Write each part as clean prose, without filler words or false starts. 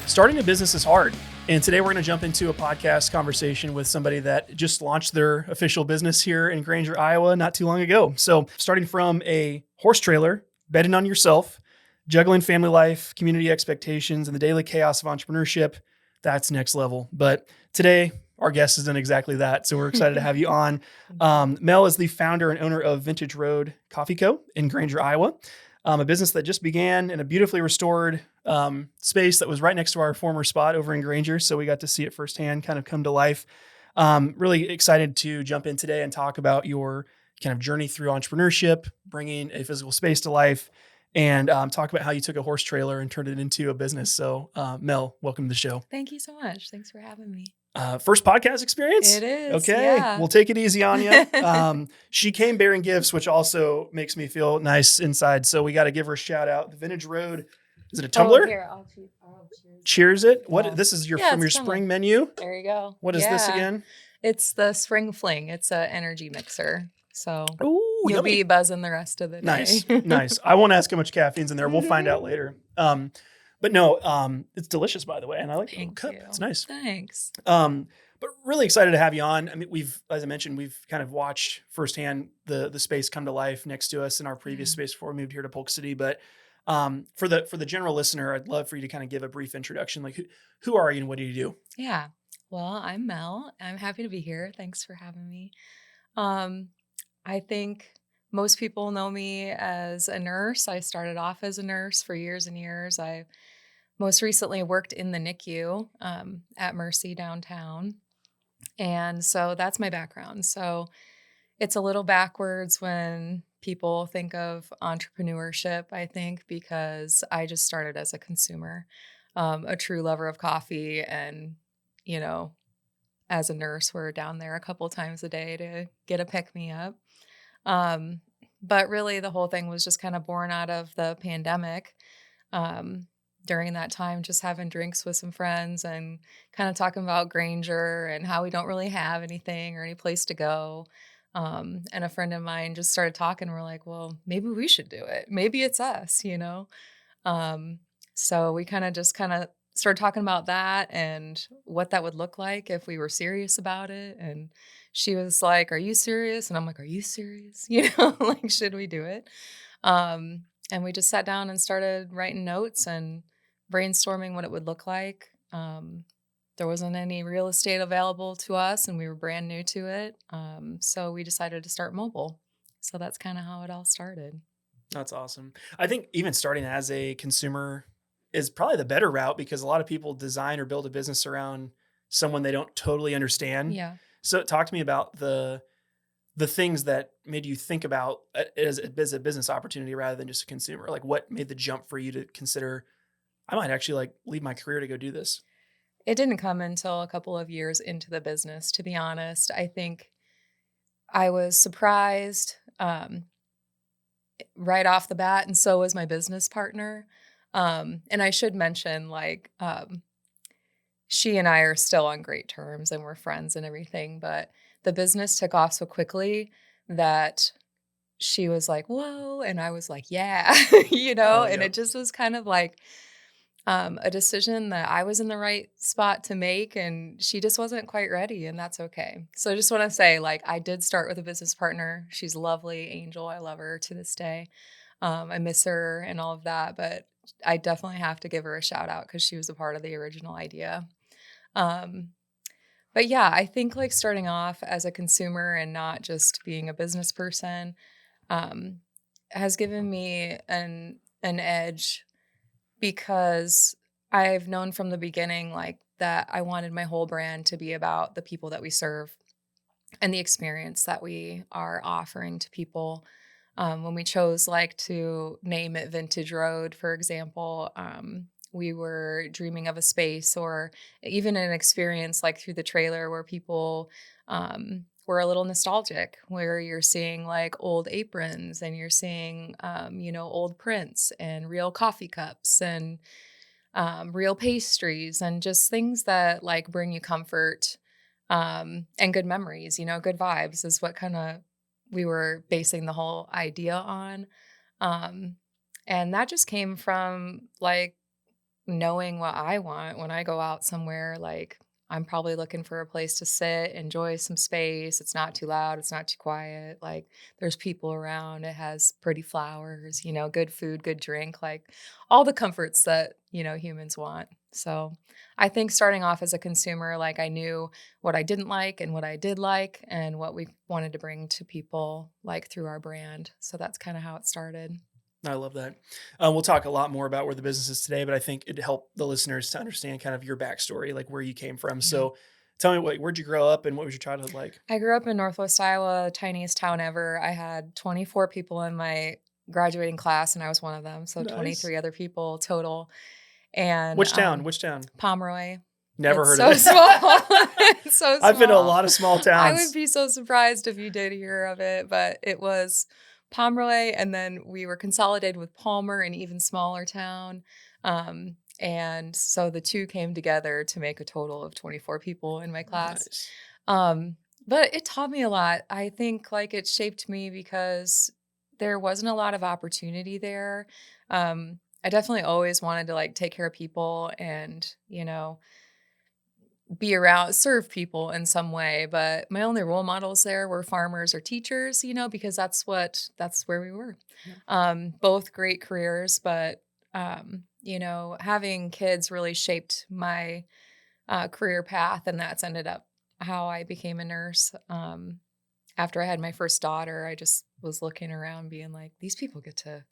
Starting a business is hard. And today we're going to jump into a podcast conversation with somebody that just launched their official business here in Granger, Iowa, not too long ago. So starting from a horse trailer, betting on yourself, juggling family life, community expectations, and the daily chaos of entrepreneurship, that's next level. But today, our guest has done exactly that. So we're excited to have you on. Mel is the founder and owner of Vintage Road Coffee Co. in Granger, Iowa. A business that just began in a beautifully restored space that was right next to our former spot over in Granger. So we got to see it firsthand kind of come to life. Really excited to jump in today and talk about your kind of journey through entrepreneurship, bringing a physical space to life, and talk about how you took a horse trailer and turned it into a business. So Mel, welcome to the show. Thank you so much. Thanks for having me. First podcast experience? It is. Okay. Yeah. We'll take it easy on you. She came bearing gifts, which also makes me feel nice inside. So we got to give her a shout out. The Vintage Road. Is it a tumbler? Oh, here, I'll cheers it. What? Yeah. This is from your it's spring menu? There you go. What is this again? It's the Spring Fling. It's an energy mixer. So you'll yummy. Be buzzing the rest of the day. Nice. I won't ask how much caffeine's in there. We'll find out later. But no, it's delicious, by the way. And I like the little cup. It's nice. Thanks. But really excited to have you on. I mean, as I mentioned, we've kind of watched firsthand the space come to life next to us in our previous space before we moved here to Polk City. But for the general listener, I'd love for you to kind of give a brief introduction. Like, who are you and what do you do? Yeah. Well, I'm Mel. I'm happy to be here. Thanks for having me. I think most people know me as a nurse. I started off as a nurse for years and years. I most recently worked in the NICU at Mercy downtown. And so that's my background. So it's a little backwards when people think of entrepreneurship, I think, because I just started as a consumer, a true lover of coffee. And, as a nurse, we're down there a couple times a day to get a pick-me-up. But really, the whole thing was just kind of born out of the pandemic. During that time, just having drinks with some friends and kind of talking about Granger and how we don't really have anything or any place to go. And a friend of mine just started talking. We're like, well, maybe we should do it. Maybe it's us, So we kind of started talking about that and what that would look like if we were serious about it. And she was like, are you serious? And I'm like, are you serious? Like, should we do it? And we just sat down and started writing notes and brainstorming what it would look like. There wasn't any real estate available to us and we were brand new to it. So we decided to start mobile. So that's kind of how it all started. That's awesome. I think even starting as a consumer is probably the better route because a lot of people design or build a business around someone they don't totally understand. Yeah. So talk to me about the things that made you think about as a business opportunity rather than just a consumer. Like what made the jump for you to consider, I might actually leave my career to go do this? It didn't come until a couple of years into the business, to be honest. I think I was surprised right off the bat, and so was my business partner. And I should mention, she and I are still on great terms and we're friends and everything, but the business took off so quickly that she was like, whoa. And I was like, yeah, and it just was kind of like a decision that I was in the right spot to make. And she just wasn't quite ready. And that's okay. So I just want to say, I did start with a business partner. She's lovely, Angel. I love her to this day. I miss her and all of that, but I definitely have to give her a shout out because she was a part of the original idea. But yeah, I think starting off as a consumer and not just being a business person has given me an edge because I've known from the beginning that I wanted my whole brand to be about the people that we serve and the experience that we are offering to people. When we chose to name it Vintage Road, for example, we were dreaming of a space or even an experience through the trailer where people were a little nostalgic, where you're seeing old aprons and you're seeing, old prints and real coffee cups and real pastries and just things that bring you comfort and good memories, good vibes is what kind of we were basing the whole idea on. And that just came from knowing what I want when I go out somewhere, like I'm probably looking for a place to sit, enjoy some space. It's not too loud, it's not too quiet. Like there's people around, it has pretty flowers, good food, good drink, like all the comforts that, humans want. So I think starting off as a consumer, like I knew what I didn't like and what I did like and what we wanted to bring to people like through our brand. So that's kind of how it started. I love that. We'll talk a lot more about where the business is today, but I think it'd help the listeners to understand kind of your backstory, like where you came from. Yeah. So tell me, where'd you grow up and what was your childhood like? I grew up in Northwest Iowa, tiniest town ever. I had 24 people in my graduating class, and I was one of them. So Nice. 23 other people total. And Which town? Which town? Pomeroy. Never It's heard so of it. small. It's so I've been to a small. lot of small I would towns. be so surprised if you did hear of it, but it was Pomeroy, and then we were consolidated with Palmer, an even smaller town. And so the two came together to make a total of 24 people in my class. Nice. But it taught me a lot. I think like it shaped me because there wasn't a lot of opportunity there. I definitely always wanted to like take care of people and, be around, serve people in some way. But my only role models there were farmers or teachers, because that's where we were. Yeah. Both great careers, but, having kids really shaped my career path, and that's ended up how I became a nurse. After I had my first daughter, I just was looking around being like, these people get to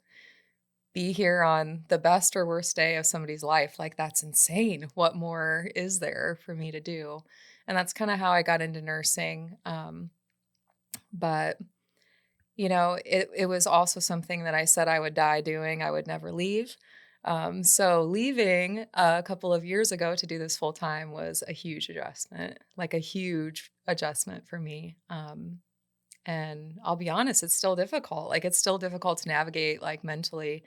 be here on the best or worst day of somebody's life. Like, that's insane. What more is there for me to do? And that's kind of how I got into nursing. But, it was also something that I said I would die doing. I would never leave. So leaving a couple of years ago to do this full time was a huge adjustment, like a huge adjustment for me. And I'll be honest, it's still difficult. Like it's still difficult to navigate like mentally,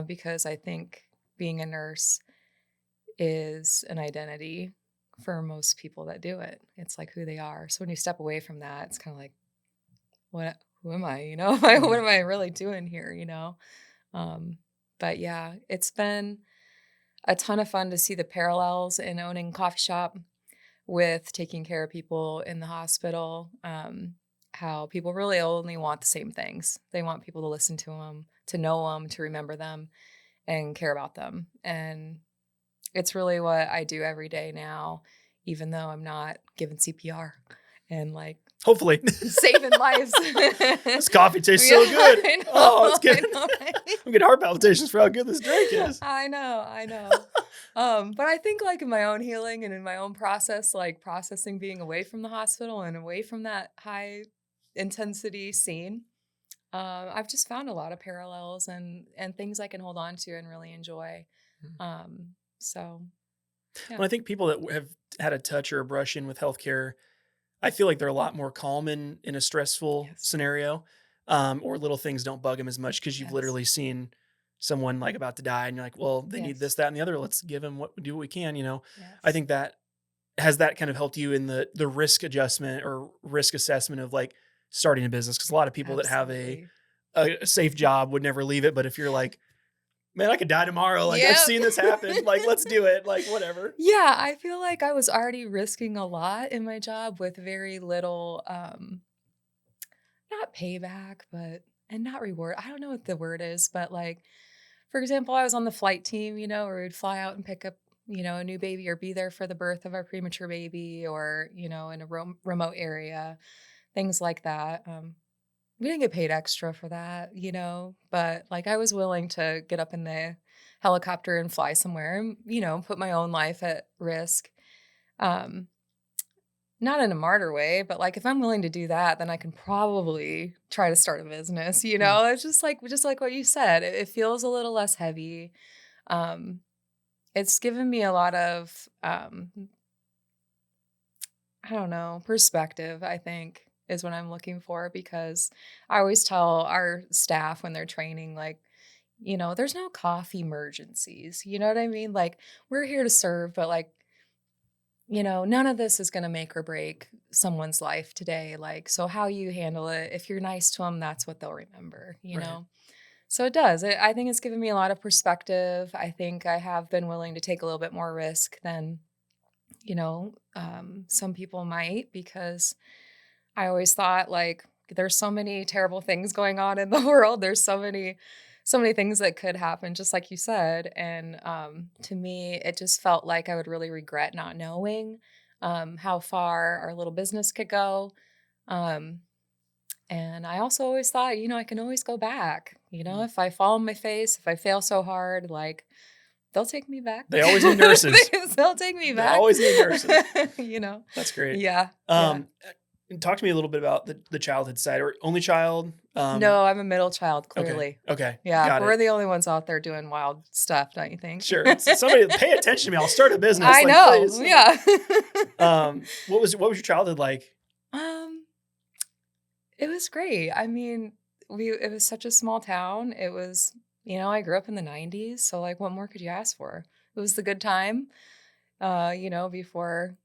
because I think being a nurse is an identity for most people that do it. It's like who they are. So when you step away from that, it's kind of like, who am I? What am I really doing here? Um, but yeah, it's been a ton of fun to see the parallels in owning a coffee shop with taking care of people in the hospital. How people really only want the same things. They want people to listen to them, to know them, to remember them, and care about them. And it's really what I do every day now, even though I'm not giving CPR and like Hopefully. saving lives. This coffee tastes so good. I know, Oh, it's good. I know, right? I'm getting heart palpitations for how good this drink is. I know. But I think like in my own healing and in my own process, like processing being away from the hospital and away from that high intensity scene, I've just found a lot of parallels and things I can hold on to and really enjoy. So yeah. Well, I think people that have had a touch or a brush in with healthcare, I feel like they're a lot more calm in a stressful Yes. scenario, or little things don't bug them as much because you've Yes. literally seen someone like about to die, and you're like, well, they need this, Yes. that, and the other. Let's give them do what we can. I Yes. think that has that kind of helped you in the risk adjustment or risk assessment of like starting a business because a lot of people that have Absolutely. a safe job would never leave it, but if you're like, man, I could die tomorrow. Like I've Yep. seen this happen. Like let's do it. Like whatever. Yeah, I feel like I was already risking a lot in my job with very little, not payback, but and not reward. I don't know what the word is, but like, for example, I was on the flight team, where we'd fly out and pick up, a new baby or be there for the birth of our premature baby or, in a remote area, things like that. We didn't get paid extra for that, but like I was willing to get up in the helicopter and fly somewhere and, put my own life at risk. Um, Not in a martyr way, but like if I'm willing to do that, then I can probably try to start a business, It's just like what you said. It feels a little less heavy. Um, it's given me a lot of I don't know, perspective, I think is what I'm looking for because I always tell our staff when they're training, like, there's no coffee emergencies. You know what I mean? Like, we're here to serve, but like, none of this is going to make or break someone's life today. Like, so how you handle it, if you're nice to them, that's what they'll remember, Right. So it does. I think it's given me a lot of perspective. I think I have been willing to take a little bit more risk than, some people might, because I always thought like there's so many terrible things going on in the world. There's so many things that could happen, just like you said. And to me, it just felt like I would really regret not knowing how far our little business could go. Um, and I also always thought, I can always go back. Mm. If I fall on my face, if I fail so hard, like they'll take me back. They always need nurses. They'll take me They back. always need nurses. you know? That's great. Yeah. And talk to me a little bit about the childhood side, or only child. No, I'm a middle child, clearly. Okay. Yeah, Got we're it. the only ones out there doing wild stuff, don't you think? Sure. Somebody pay attention to me. I'll start a business. I like, know. please. Yeah. What was your childhood like? It was great. I mean, it was such a small town. It was, I grew up in the 90s, so like what more could you ask for? It was the good time. Before,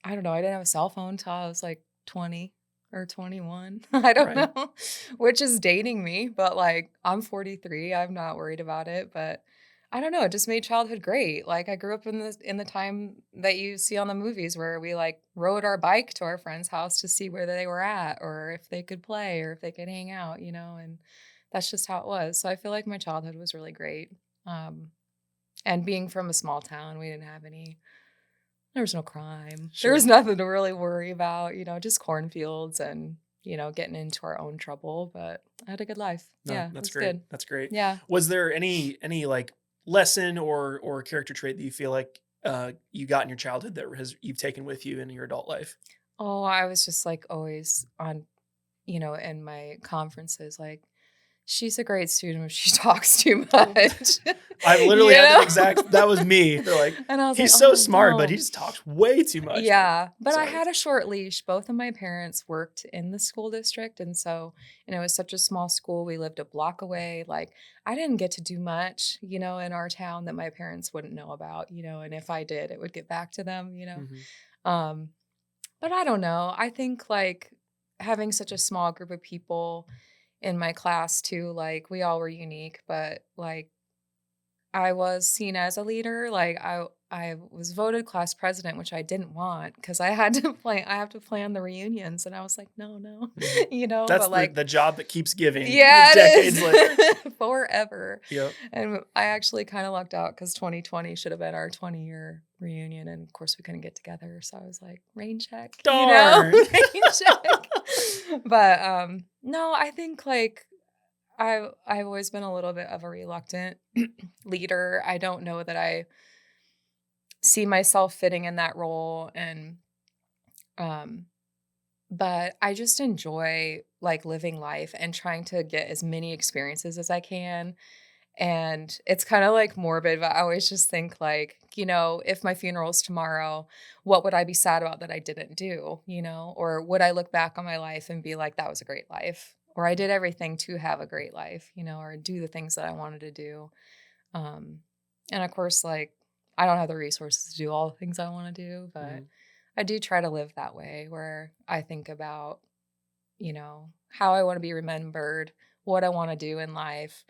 I don't know, I didn't have a cell phone until I was like 20 or 21. I don't Right. know, which is dating me, but like I'm 43. I'm not worried about it, but I don't know, it just made childhood great. Like I grew up in the time that you see on the movies where we like rode our bike to our friend's house to see where they were at or if they could play or if they could hang out, and that's just how it was. So I feel like my childhood was really great. And being from a small town, there was no crime. There was Sure. nothing to really worry about, just cornfields and, getting into our own trouble. But I had a good life. No, Yeah, it that's was great. good. That's great. Yeah. Was there any like lesson or character trait that you feel like you got in your childhood that you've taken with you in your adult life? Oh, I was just like always on, in my conferences, like, she's a great student, but she talks too much. I've literally You had know? that was me. They're like, And I was he's like, so oh smart, but no. he just talks way too much. Yeah, but I Sorry. had a short leash. Both of my parents worked in the school district. And so, it was such a small school. We lived a block away. Like, I didn't get to do much, in our town that my parents wouldn't know about, and if I did, it would get back to them. Mhm. Um, but I don't know. I think like having such a small group of people in my class too, like we all were unique, but like I was seen as a leader. Like I was voted class president, which I didn't want because I have to plan the reunions. And I was like, no, no, Mhm. That's but like, the job that keeps giving. yeah, Decades it later. is forever. Yep. And I actually kind of lucked out because 2020 should have been our 20-year reunion. And of course we couldn't get together. So I was like, rain check, Darn. rain check. But no, I think like I've always been a little bit of a reluctant leader. I don't know that I see myself fitting in that role, and um but I just enjoy like living life and trying to get as many experiences as I can. And it's kind of like morbid, but I always just think like, if my funeral's tomorrow, what would I be sad about that I didn't do, or would I look back on my life and be like, that was a great life, or I did everything to have a great life, or do the things that I wanted to do. Um, and of course, like I don't have the resources to do all the things I want to do, but Mhm. I do try to live that way where I think about, how I want to be remembered, what I want to do in life,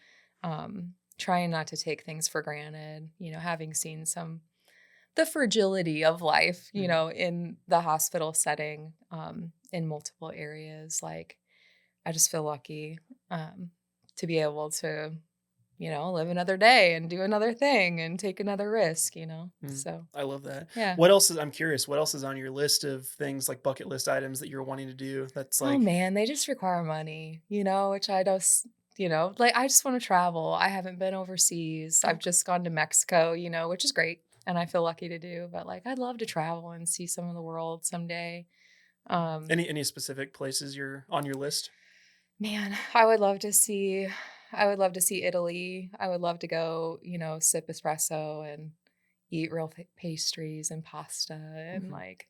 trying not to take things for granted, having seen the fragility of life, Mhm. in the hospital setting, in multiple areas. Like, I just feel lucky to be able to, live another day and do another thing and take another risk. Mhm. So, I love that. yeah. I'm curious, what else is on your list of things like bucket list items that you're wanting to do? That's Oh like, man, they just require money, which I just, like I just want to travel. I haven't been overseas. I've just gone to Mexico, which is great and I feel lucky to do, but like I'd love to travel and see some of the world someday. Um any specific places you're on your list? Man, I would love to see Italy. I would love to go, sip espresso and eat real pastries and pasta and Mhm. like,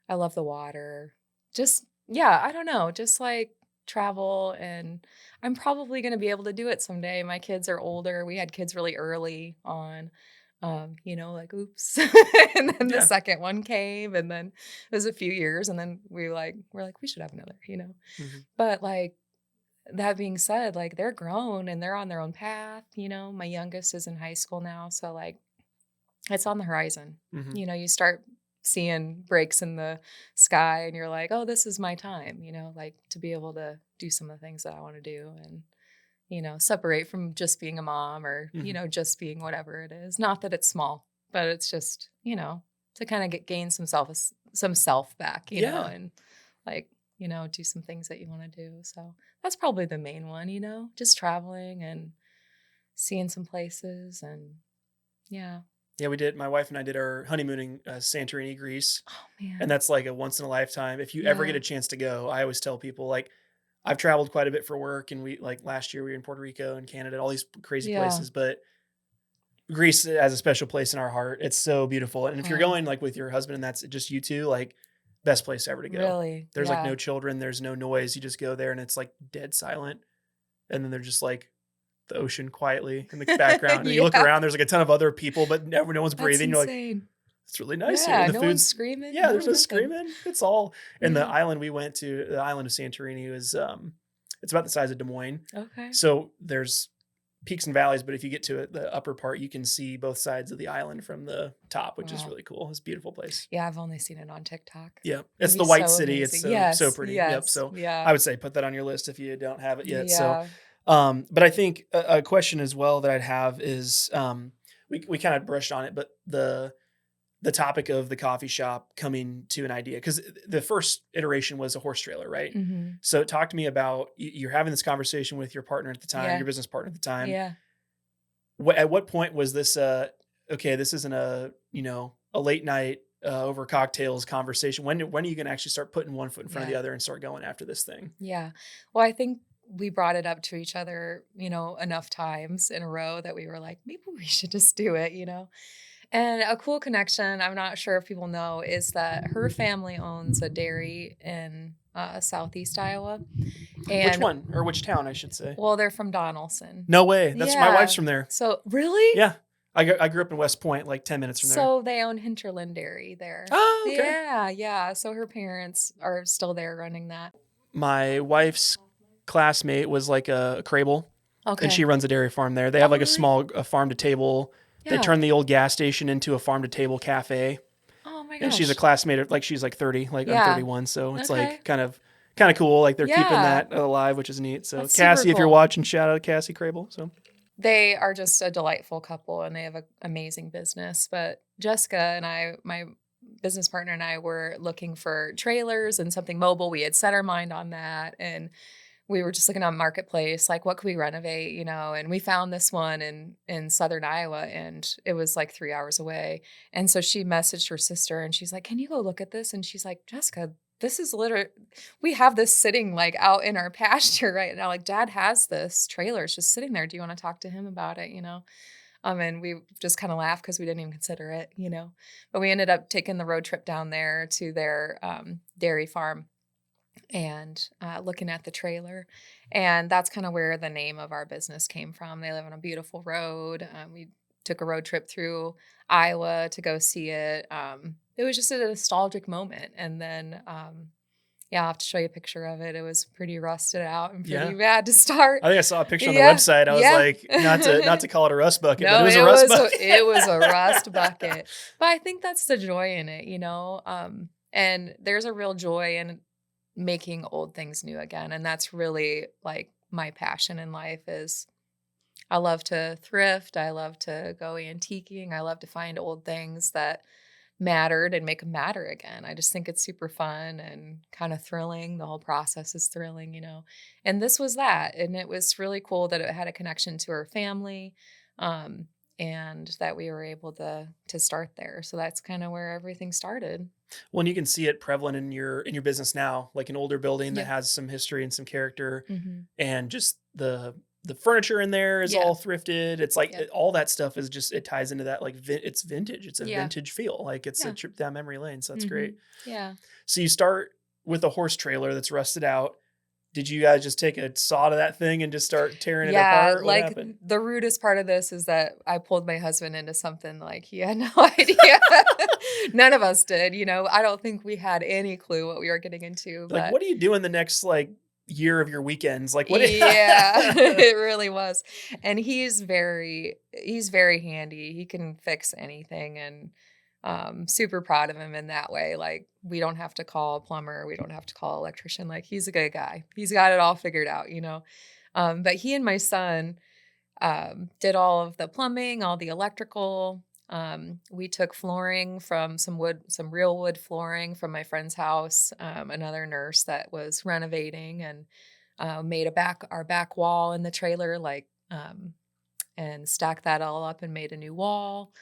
I love the water. Just yeah, I don't know, just like travel, and I'm probably going to be able to do it someday. My kids are older. We had kids really early on. Like oops. And then the Yeah. second one came and then it was a few years and then we're like we should have another. Mhm. But like that being said, like they're grown and they're on their own path. My youngest is in high school now. So like it's on the horizon. Hmm. You start seeing breaks in the sky and you're like, oh, this is my time, like to be able to do some of the things that I want to do and, separate from just being a mom or, Hmm. just being whatever it is. Not that it's small, but it's just, to kind of gain some self back, Yeah. and like, do some things that you want to do. So that's probably the main one, just traveling and seeing some places and yeah. Yeah, we did. My wife and I did our honeymoon in Santorini, Greece. Oh And man. that's like a once in a lifetime. If you ever get Yeah. a chance to go, I always tell people like I've traveled quite a bit for work, and we like last year we were in Puerto Rico and Canada, all these crazy Yeah. places, but Greece has a special place in our heart. It's so beautiful. And if you're Oh, going like with your husband and that's just you two, like best place ever to go. really? There's like Yeah. no children, there's no noise. You just go there and it's like dead silent. And then there's just like the ocean quietly in the background. And then you look Yeah. around, there's like a ton of other people, but no one's That's breathing. You're like, insane. it's really nice here. Yeah. And the No one's food's, screaming. yeah, No, there's no nothing. screaming. It's all, and the Yeah. island we went to, the island of Santorini was, it's about the size of Des Moines. Okay. So there's peaks and valleys, but if you get to it, the upper part, you can see both sides of the island from the top, which is Wow. really cool. It's a beautiful place. Yeah. I've only seen it on TikTok. Yeah. It'd It's be the white so city. It's amazing. so Yes. pretty. Yep. Yes. So Yeah. I would say put that on your list if you don't have it yet. So, Yeah. but I think a question as well that I'd have is, we kind of brushed on it, but the topic of the coffee shop coming to an idea, because the first iteration was a horse trailer, right? Mm-hmm. So talk to me about you're having this conversation with your partner at the time, Yeah. your business partner at the time. Yeah. At what point was this okay, this isn't a late night over cocktails conversation? When are you going to actually start putting one foot in front of Yeah. the other and start going after this thing? Yeah. Well, I think we brought it up to each other, enough times in a row that we were like, maybe we should just do it. And a cool connection, I'm not sure if people know, is that her family owns a dairy in Southeast Iowa. Which And one, or which town, I should say? well, they're from Donaldson. No way. That's my wife's Yeah. from there. So really? Yeah. I grew up in West Point, like 10 minutes from there. So they own Hinterland Dairy there. Oh, okay. Yeah, yeah. So her parents are still there running that. My wife's classmate was like a Crable, and she Okay. runs a dairy farm there. They have Oh, like a really? small farm to table. They Yeah. turned the old gas station into a farm to table cafe. Oh my And she's a gosh. classmate of, like, she's like 30, like I'm Yeah. 31. So it's Okay. like kind of cool. Like they're keeping Yeah. that alive, which is neat. So That's super Cassie, if you're cool. watching, shout out Cassie Crable. So They are just a delightful couple and they have an amazing business. But Jessica and I, my business partner and I, were looking for trailers and something mobile. We had set our mind on that. And we were just looking on Marketplace, like what could we renovate, and we found this one in Southern Iowa and it was like 3 hours away. And so she messaged her sister and she's like, can you go look at this? And she's like, Jessica, this is literally, we have this sitting like out in our pasture right now. Like Dad has this trailer. It's just sitting there. Do you want to talk to him about it? And we just kind of laughed because we didn't even consider it. But we ended up taking the road trip down there to their dairy farm and looking at the trailer. And that's kind of where the name of our business came from. They live on a beautiful road. We took a road trip through Iowa to go see it. It was just a nostalgic moment. And then, yeah, I'll have to show you a picture of it. It was pretty rusted out and pretty yeah, bad to start. I think I saw a picture on the Yeah, website. I was yeah. like, not to call it a rust bucket, but No, it was it a rust was bucket. it was a rust bucket. But I think that's the joy in it, and there's a real joy in making old things new again. And that's really like my passion in life is I love to thrift. I love to go antiquing. I love to find old things that mattered and make them matter again. I just think it's super fun and kind of thrilling. The whole process is thrilling. And this was that. And it was really cool that it had a connection to her family. And that we were able to start there. So that's kind of where everything started. Well, and you can see it prevalent in your business now, like an older building that Yeah. has some history and some character, Mm-hmm. and just the furniture in there is Yeah. all thrifted. It's like Yep. all that stuff is just, it ties into that, like it's vintage. It's a Yeah. vintage feel. Like it's a Yeah. trip down memory lane. So that's Mhm. great. Yeah. So you start with a horse trailer that's rusted out. Did you guys just take a saw to that thing and just start tearing it Yeah, apart? What like happened? the rudest part of this is that I pulled my husband into something like he had no idea. None of us did, I don't think we had any clue what we were getting into, Like, but what do you do in the next like year of your weekends. Like what? Yeah, it really was. And he's very handy. He can fix anything, and super proud of him in that way. Like we don't have to call a plumber, we don't have to call an electrician. Like he's a good guy. He's got it all figured out, you know. But he and my son did all of the plumbing, all the electrical. We took flooring from some real wood flooring from my friend's house, another nurse that was renovating, and made our back wall in the trailer, and stacked that all up and made a new wall.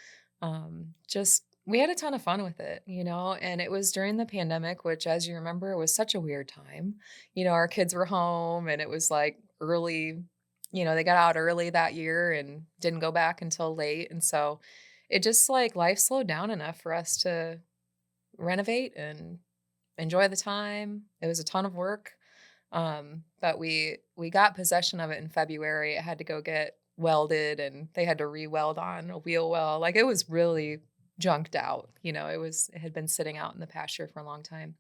Just we had a ton of fun with it, you know, and it was during the pandemic, which, as you remember, was such a weird time. You know, our kids were home, and it was like early, you know, they got out early that year and didn't go back until late. And so it just like life slowed down enough for us to renovate and enjoy the time. It was a ton of work. But we got possession of it in February. It had to go get welded, and they had to re-weld on a wheel well. Like it was really junked out. You know, it had been sitting out in the pasture for a long time.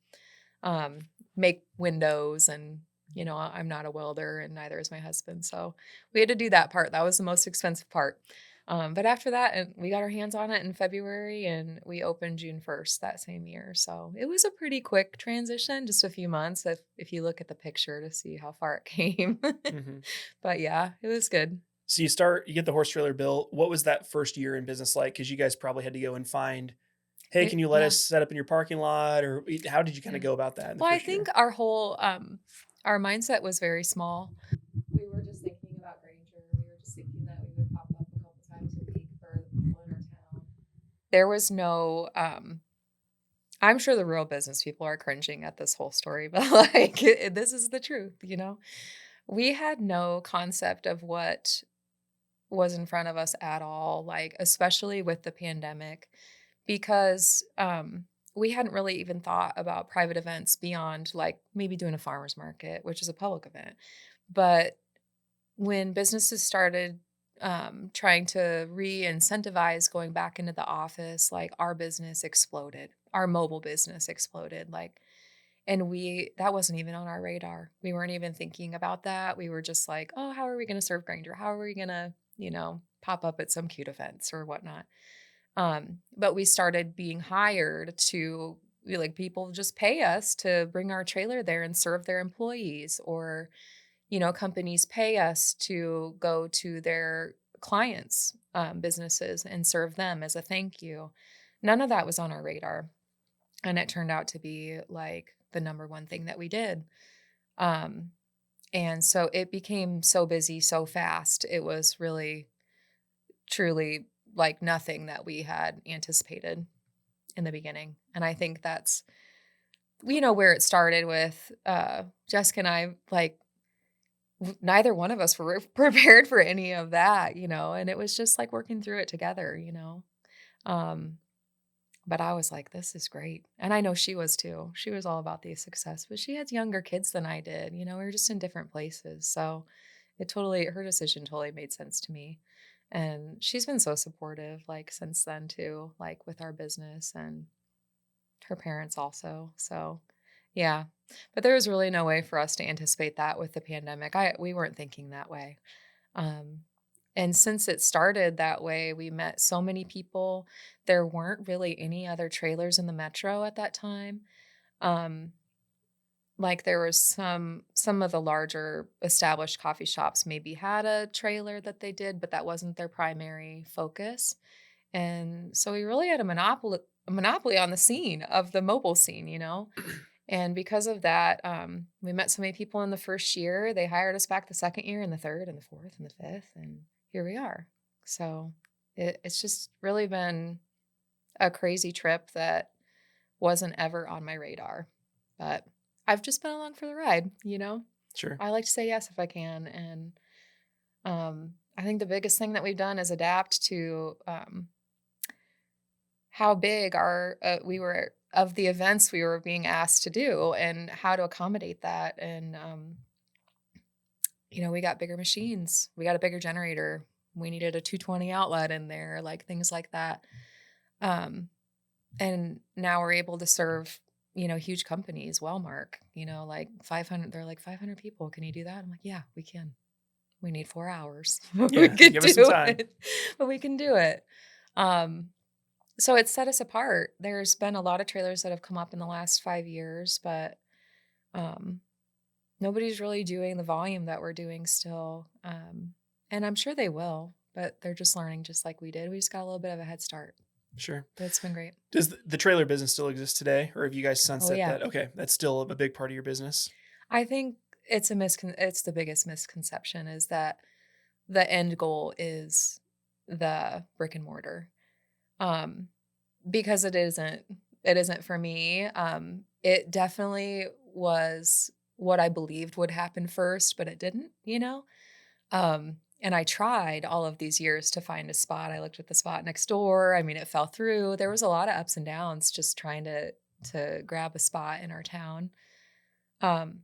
Um, Make windows, and you know, I'm not a welder and neither is my husband. So we had to do that part. That was the most expensive part. But after that, and we got our hands on it in February, and we opened June 1st that same year. So it was a pretty quick transition, just a few months if you look at the picture to see how far it came. Mhm. But yeah, it was good. So you get the horse trailer built. What was that first year in business like? Because you guys probably had to go and find, hey, can you let Yeah, us set up in your parking lot? Or how did you kind yeah. of go about that in the Well, I first think year? our mindset was very small. We were just thinking about Granger. We were just thinking that we would pop up a couple times a week for the people in our town. There was no I'm sure the real business people are cringing at this whole story, but like this is the truth, you know. We had no concept of what was in front of us at all, like especially with the pandemic, because we hadn't really even thought about private events beyond like maybe doing a farmers market, which is a public event. But when businesses started trying to re-incentivize going back into the office, like our business exploded, our mobile business exploded, like, and that wasn't even on our radar. We weren't even thinking about that. We were just like, oh, how are we going to serve Granger? How are we going to, you know, pop up at some cute events or whatnot? But we started being hired to, like, people just pay us to bring our trailer there and serve their employees, or you know, companies pay us to go to their clients' businesses and serve them as a thank you. None of that was on our radar. And it turned out to be like the number one thing that we did. Um, and so it became so busy so fast. It was really, truly like nothing that we had anticipated in the beginning. And I think that's, you know, where it started with Jessica and I, like, neither one of us were prepared for any of that, you know, and it was just like working through it together, you know. Um, but I was like, this is great. And I know she was too. She was all about the success, but she has younger kids than I did, you know, we were just in different places. So her decision totally made sense to me. And she's been so supportive, like, since then too, like with our business, and her parents also. So, yeah. But there was really no way for us to anticipate that with the pandemic. We weren't thinking that way. Um, and since it started that way, we met so many people. There weren't really any other trailers in the metro at that time. Um, like there was some of the larger established coffee shops maybe had a trailer that they did, but that wasn't their primary focus. And so we really had a monopoly on the scene of the mobile scene, you know? And because of that, we met so many people in the first year. They hired us back the second year and the third and the fourth and the fifth. And here we are. So it's just really been a crazy trip that wasn't ever on my radar. But I've just been along for the ride, you know? Sure. I like to say yes if I can. And I think the biggest thing that we've done is adapt to how big we were, of the events we were being asked to do, and how to accommodate that. And you know, we got bigger machines, we got a bigger generator, we needed a 220 outlet in there, like things like that. um and now we're able to serve huge companies, Wellmark, like 500, they're like 500 people. Can you do that? I'm like, yeah, we can. We need 4 hours. We Yeah. can Give us some do time. it, but we can do it. Um, so it's set us apart. There's been a lot of trailers that have come up in the last 5 years, but um, nobody's really doing the volume that we're doing still. And I'm sure they will, but they're just learning just like we did. We just got a little bit of a head start, Sure. but it's been great. Does the trailer business still exist today, or have you guys Oh sunset yeah. that? Okay, that's still a big part of your business. I think it's the biggest misconception is that the end goal is the brick and mortar. Um, because it isn't for me. It definitely was what I believed would happen first, but it didn't. And I tried all of these years to find a spot. I looked at the spot next door. I mean, it fell through. There was a lot of ups and downs just trying to grab a spot in our town. Um,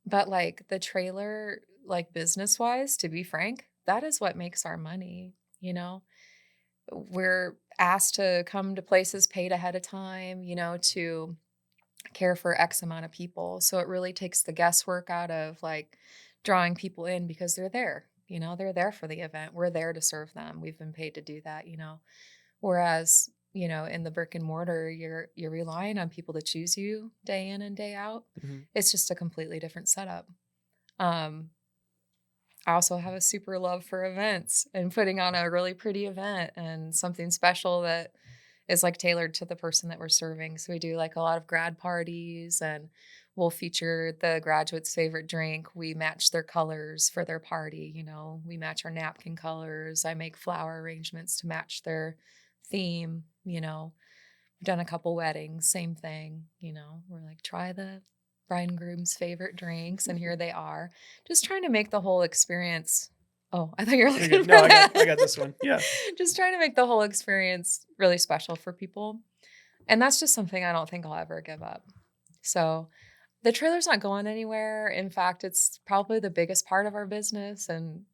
but like the trailer, like business wise, to be frank, that is what makes our money, you know? We're asked to come to places paid ahead of time, to care for X amount of people. So it really takes the guesswork out of like drawing people in because they're there. They're there for the event. We're there to serve them. We've been paid to do that. Whereas, in the brick and mortar, you're relying on people to choose you day in and day out. Mhm. It's just a completely different setup. Um, I also have a super love for events and putting on a really pretty event and something special that is like tailored to the person that we're serving. So we do like a lot of grad parties and we'll feature the graduate's favorite drink. We match their colors for their party. We match our napkin colors. I make flower arrangements to match their theme. We've done a couple weddings, same thing. We're like, try the bride and groom's favorite drinks. And here they are. Just trying to make the whole experience. Oh, I thought you were You're looking good. for No, that. I got this one. Yeah. Just trying to make the whole experience really special for people. And that's just something I don't think I'll ever give up. So the trailer's not going anywhere. In fact, it's probably the biggest part of our business. And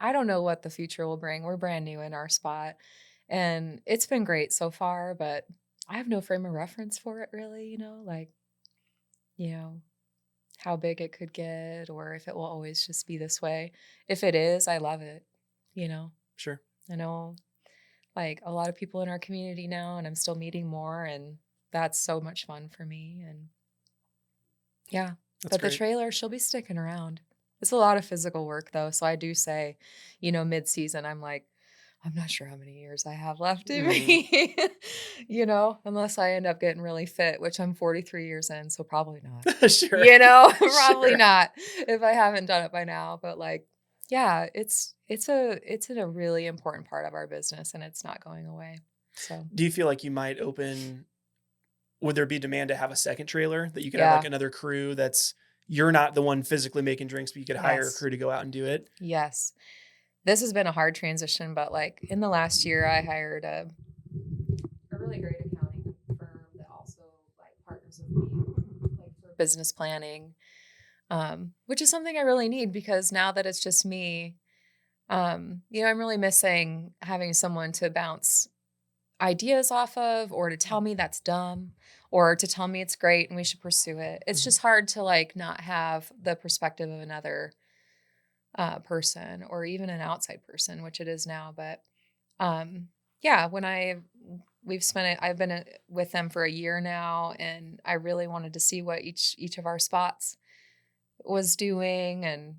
I don't know what the future will bring. We're brand new in our spot. And it's been great so far, but I have no frame of reference for it really, like, you know, how big it could get or if it will always just be this way. If it is, I love it, you know. Sure. I know like a lot of people in our community now and I'm still meeting more and that's so much fun for me and yeah. That's But the great. trailer, she'll be sticking around. It's a lot of physical work though, so I do say, mid-season I'm like I'm not sure how many years I have left in Mhm. me, unless I end up getting really fit, which I'm 43 years in, so probably not. Sure. Probably Sure. not if I haven't done it by now. But like, yeah, it's a really important part of our business and it's not going away. So Do you feel like you might open would there be demand to have a second trailer that you could have like yeah. another crew that's you're not the one physically making drinks, but you could hire a Yes. crew to go out and do it? Yes. This has been a hard transition, but like in the last year I hired a really great accounting firm that also like partners with me like for business planning. Which is something I really need because now that it's just me, I'm really missing having someone to bounce ideas off of or to tell me that's dumb or to tell me it's great and we should pursue it. It's Mhm. just hard to like not have the perspective of another person or even an outside person, which it is now. But yeah, I've been with them for a year now and I really wanted to see what each of our spots was doing and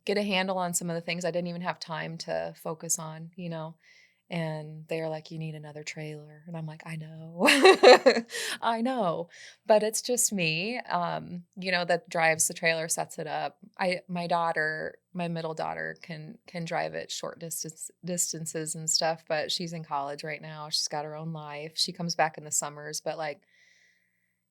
get a handle on some of the things I didn't even have time to focus on. And they're like, you need another trailer. And I'm like, I know. I know. But it's just me, that drives the trailer, sets it up. My middle daughter can drive it short distances and stuff, but she's in college right now. She's got her own life. She comes back in the summers, but like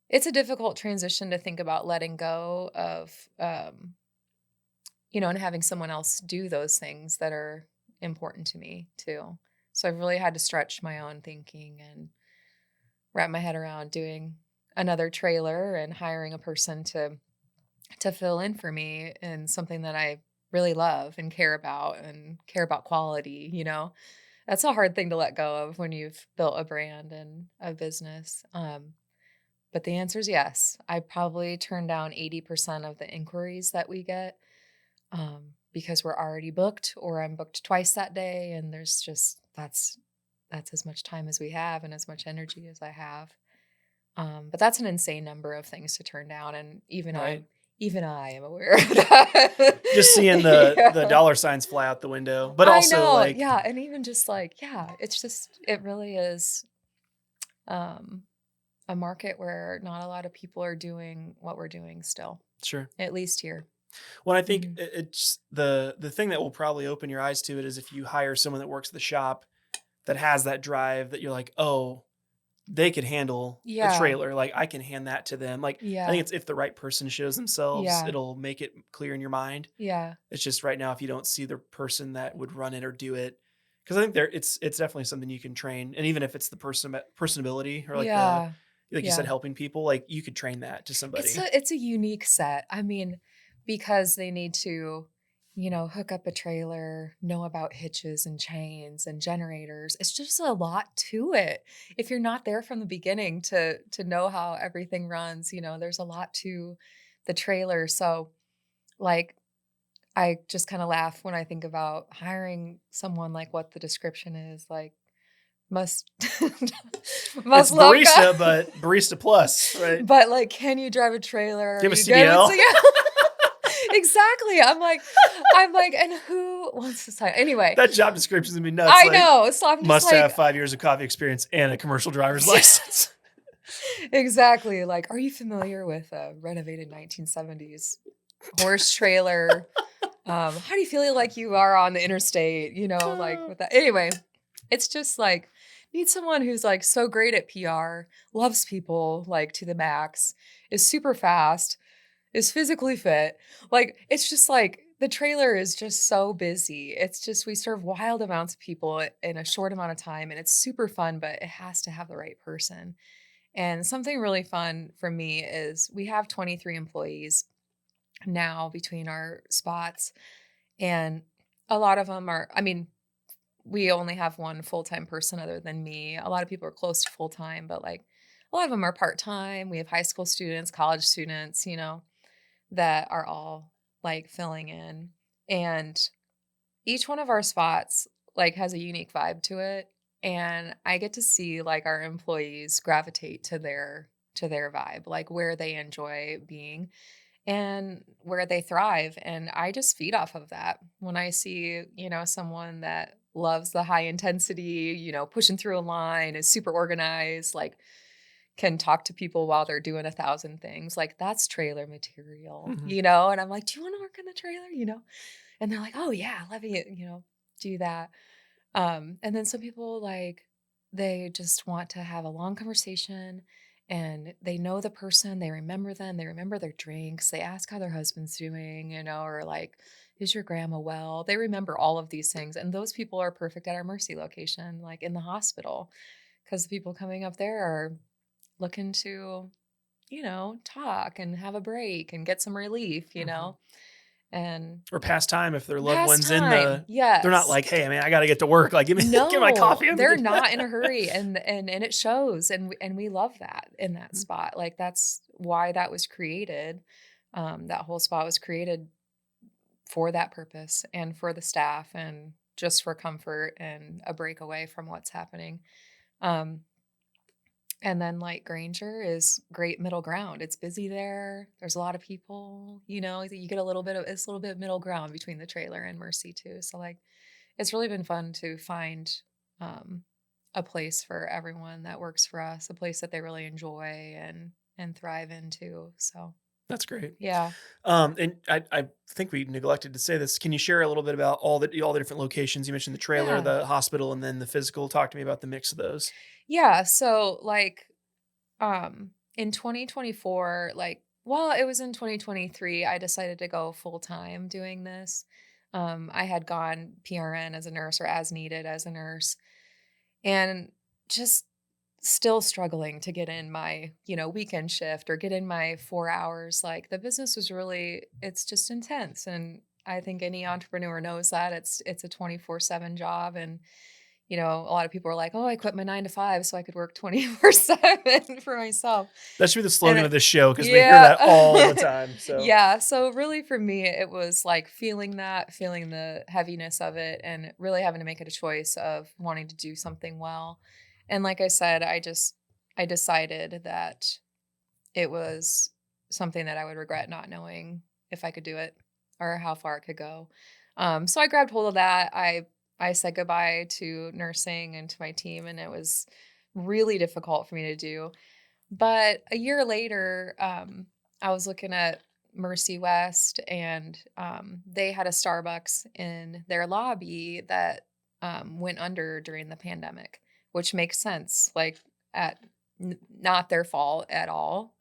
it's a difficult transition to think about letting go of and having someone else do those things that are important to me too. So I've really had to stretch my own thinking and wrap my head around doing another trailer and hiring a person to fill in for me in something that I really love and care about quality. That's a hard thing to let go of when you've built a brand and a business. But the answer is yes. I probably turn down 80% of the inquiries that we get because we're already booked, or I'm booked twice that day, and there's just that's as much time as we have and as much energy as I have. But that's an insane number of things to turn down, and Right. even I am aware of that. Just seeing the Yeah. dollar signs fly out the window, but I also know. like, Yeah, and even just like, yeah, it really is um a market where not a lot of people are doing what we're doing still, sure. at least here. Well, I think Mhm. it's the thing that will probably open your eyes to it is if you hire someone that works at the shop that has that drive that you're like, oh, they could handle a Yeah. trailer. Like I can hand that to them. Like I think Yeah. it's if the right person shows themselves, Yeah. it'll make it clear in your mind. Yeah. It's just right now if you don't see the person that would run it or do it, because I think it's definitely something you can train, and even if it's the personability or like the Yeah. like you said Yeah. helping people, like you could train that to somebody. It's a unique set. I mean, because they need to, hook up a trailer, know about hitches and chains and generators. It's just a lot to it. If you're not there from the beginning to know how everything runs, there's a lot to the trailer. So, like, I just kind of laugh when I think about hiring someone, like what the description is, like must It's must love God. barista, but barista plus, right? But, like, can you drive a trailer? Do Are you have a you good with CDL? yeah. Exactly. I'm like, "And who wants to sign?" Anyway, That job description's gonna be nuts. I Like know, so I'm just must like have 5 years of coffee experience and a commercial driver's license. exactly, like, "Are you familiar with a renovated 1970s horse trailer? How do you feel like you are on the interstate?" Like, with that anyway, it's just, like, need someone who's, like, so great at PR, loves people, like, to the max, is super fast, is physically fit. Like, it's just like the trailer is just so busy. It's just we serve wild amounts of people in a short amount of time, and it's super fun, but it has to have the right person. And something really fun for me is we have 23 employees now between our spots, and a lot of them are, I mean, we only have one full-time person other than me. A lot of people are close to full-time, but like a lot of them are part-time. We have high school students, college students, that are all like filling in. And each one of our spots like has a unique vibe to it. And I get to see like our employees gravitate to their vibe, like where they enjoy being and where they thrive. And I just feed off of that. When I see, someone that loves the high intensity, pushing through a line, is super organized, like can talk to people while they're doing 1,000 things. Like, that's trailer material, Mhm. And I'm like, "Do you wanna work in the trailer?" And they're like, "Oh, yeah, let me, do that." And then some people, like, they just want to have a long conversation, and they know the person, they remember them, they remember their drinks, they ask how their husband's doing, or like, "Is your grandma well?" They remember all of these things, and those people are perfect at our Mercy location, like, in the hospital, because the people coming up there are looking to, talk and have a break and get some relief, Mhm. and Or past time if their loved past one's in time. they're not Yes. like, "Hey, I mean, I gotta get to work. Like, give me my No, coffee. I'm they're good." not in a hurry, and it shows, and we love that in that spot. Like, that's why that was created. That whole spot was created for that purpose and for the staff and just for comfort and a break away from what's happening. Um, And then, like, Granger is great middle ground. It's busy there. There's a lot of people, you get a little bit of it's a little bit middle ground between the trailer and Mercy too. So like it's really been fun to find um a place for everyone that works for us, a place that they really enjoy and thrive into. So That's great. yeah. And I think we neglected to say this. Can you share a little bit about all the different locations? You mentioned the trailer, Yeah. the hospital, and then the physical. Talk to me about the mix of those. Yeah. So like in 2024, like, well, it was in 2023, I decided to go full time doing this. I had gone PRN as a nurse or as needed as a nurse, and just still struggling to get in my, weekend shift or get in my 4 hours. Like, the business was really, it's just intense. And I think any entrepreneur knows that it's a 24/7 job. And a lot of people were like, oh, I quit my 9 to 5 so I could work 24/7 for myself. That should be the And slogan of this show because we hear that all the yeah. time. So Yeah. So really for me, it was like feeling the heaviness of it and really having to make it a choice of wanting to do something well. And like I said, I decided that it was something that I would regret not knowing if I could do it or how far it could go. So I grabbed hold of that. I said goodbye to nursing and to my team, and it was really difficult for me to do. But a year later, I was looking at Mercy West, and they had a Starbucks in their lobby that went under during the pandemic, which makes sense. Like, at not their fault at all.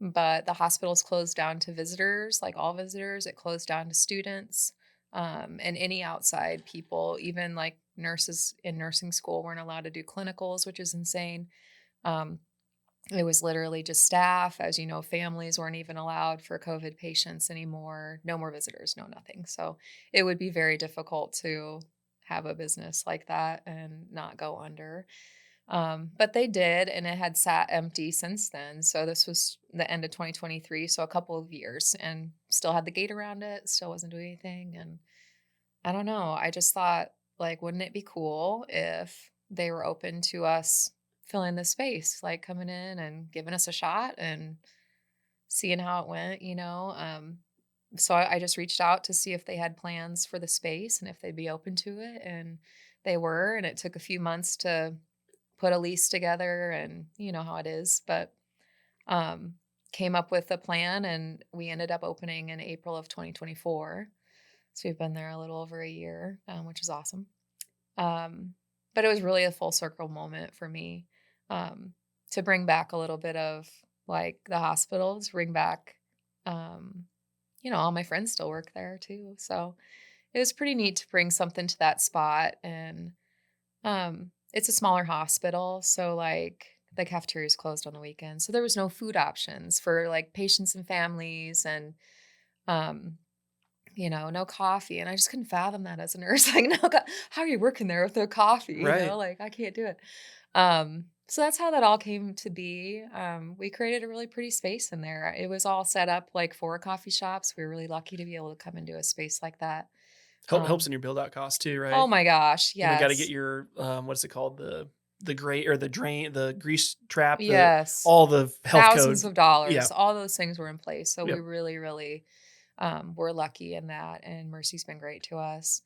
But the hospitals closed down to visitors, like all visitors. It closed down to students, and any outside people, even like nurses in nursing school weren't allowed to do clinicals, which is insane. Um, it was literally just staff. As you know, families weren't even allowed for COVID patients anymore. No more visitors, no nothing. So it would be very difficult to have a business like that and not go under. But they did, and it had sat empty since then. So this was the end of 2023, so a couple of years, and still had the gate around it, still wasn't doing anything. And I don't know. I just thought, like, wouldn't it be cool if they were open to us filling the space, like coming in and giving us a shot and seeing how it went? So I just reached out to see if they had plans for the space and if they'd be open to it. And they were, and it took a few months to put a lease together, and you know how it is, but um came up with a plan, and we ended up opening in April of 2024. So we've been there a little over a year, which is awesome. um but it was really a full circle moment for me, um to bring back a little bit of like the hospital, to bring back, um all my friends still work there too, so it was pretty neat to bring something to that spot. And it's a smaller hospital, so, like, the cafeteria is closed on the weekends, so there was no food options for, like, patients and families, and, um, no coffee, and I just couldn't fathom that as a nurse, like, no co how are you working there with no coffee, right. like, I can't do it. So that's how that all came to be. We created a really pretty space in there. It was all set up, like, for coffee shops. We were really lucky to be able to come into a space like that. Helps Um in your build out cost too, Oh right? my gosh, Got to get yes. your what's it called, the grate or the drain, the grease trap, the Yes. all the health Thousands code. of Yeah, dollars, all those things were in place, so we yep. really, really, were lucky in that, and Mercy's been great to us.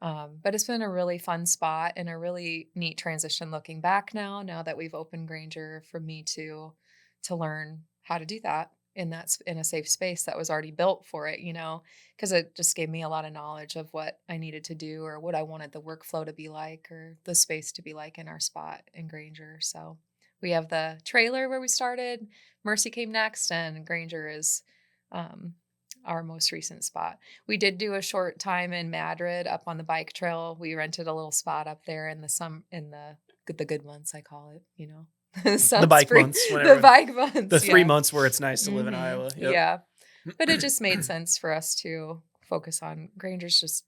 But it's been a really fun spot and a really neat transition looking back now that we've opened Granger, for me to learn how to do that in a safe space that was already built for it, because it just gave me a lot of knowledge of what I needed to do or what I wanted the workflow to be like or the space to be like in our spot in Granger. So we have the trailer where we started, Mercy came next, and Granger is um, our most recent spot. We did do a short time in Madrid up on the bike trail. We rented a little spot up there in the good months, I call it. The bike Sunscreen, months, the whenever bike the months, three yeah. months where it's nice to live in Iowa. Yep. Yeah. But it just made sense for us to focus on Granger's just,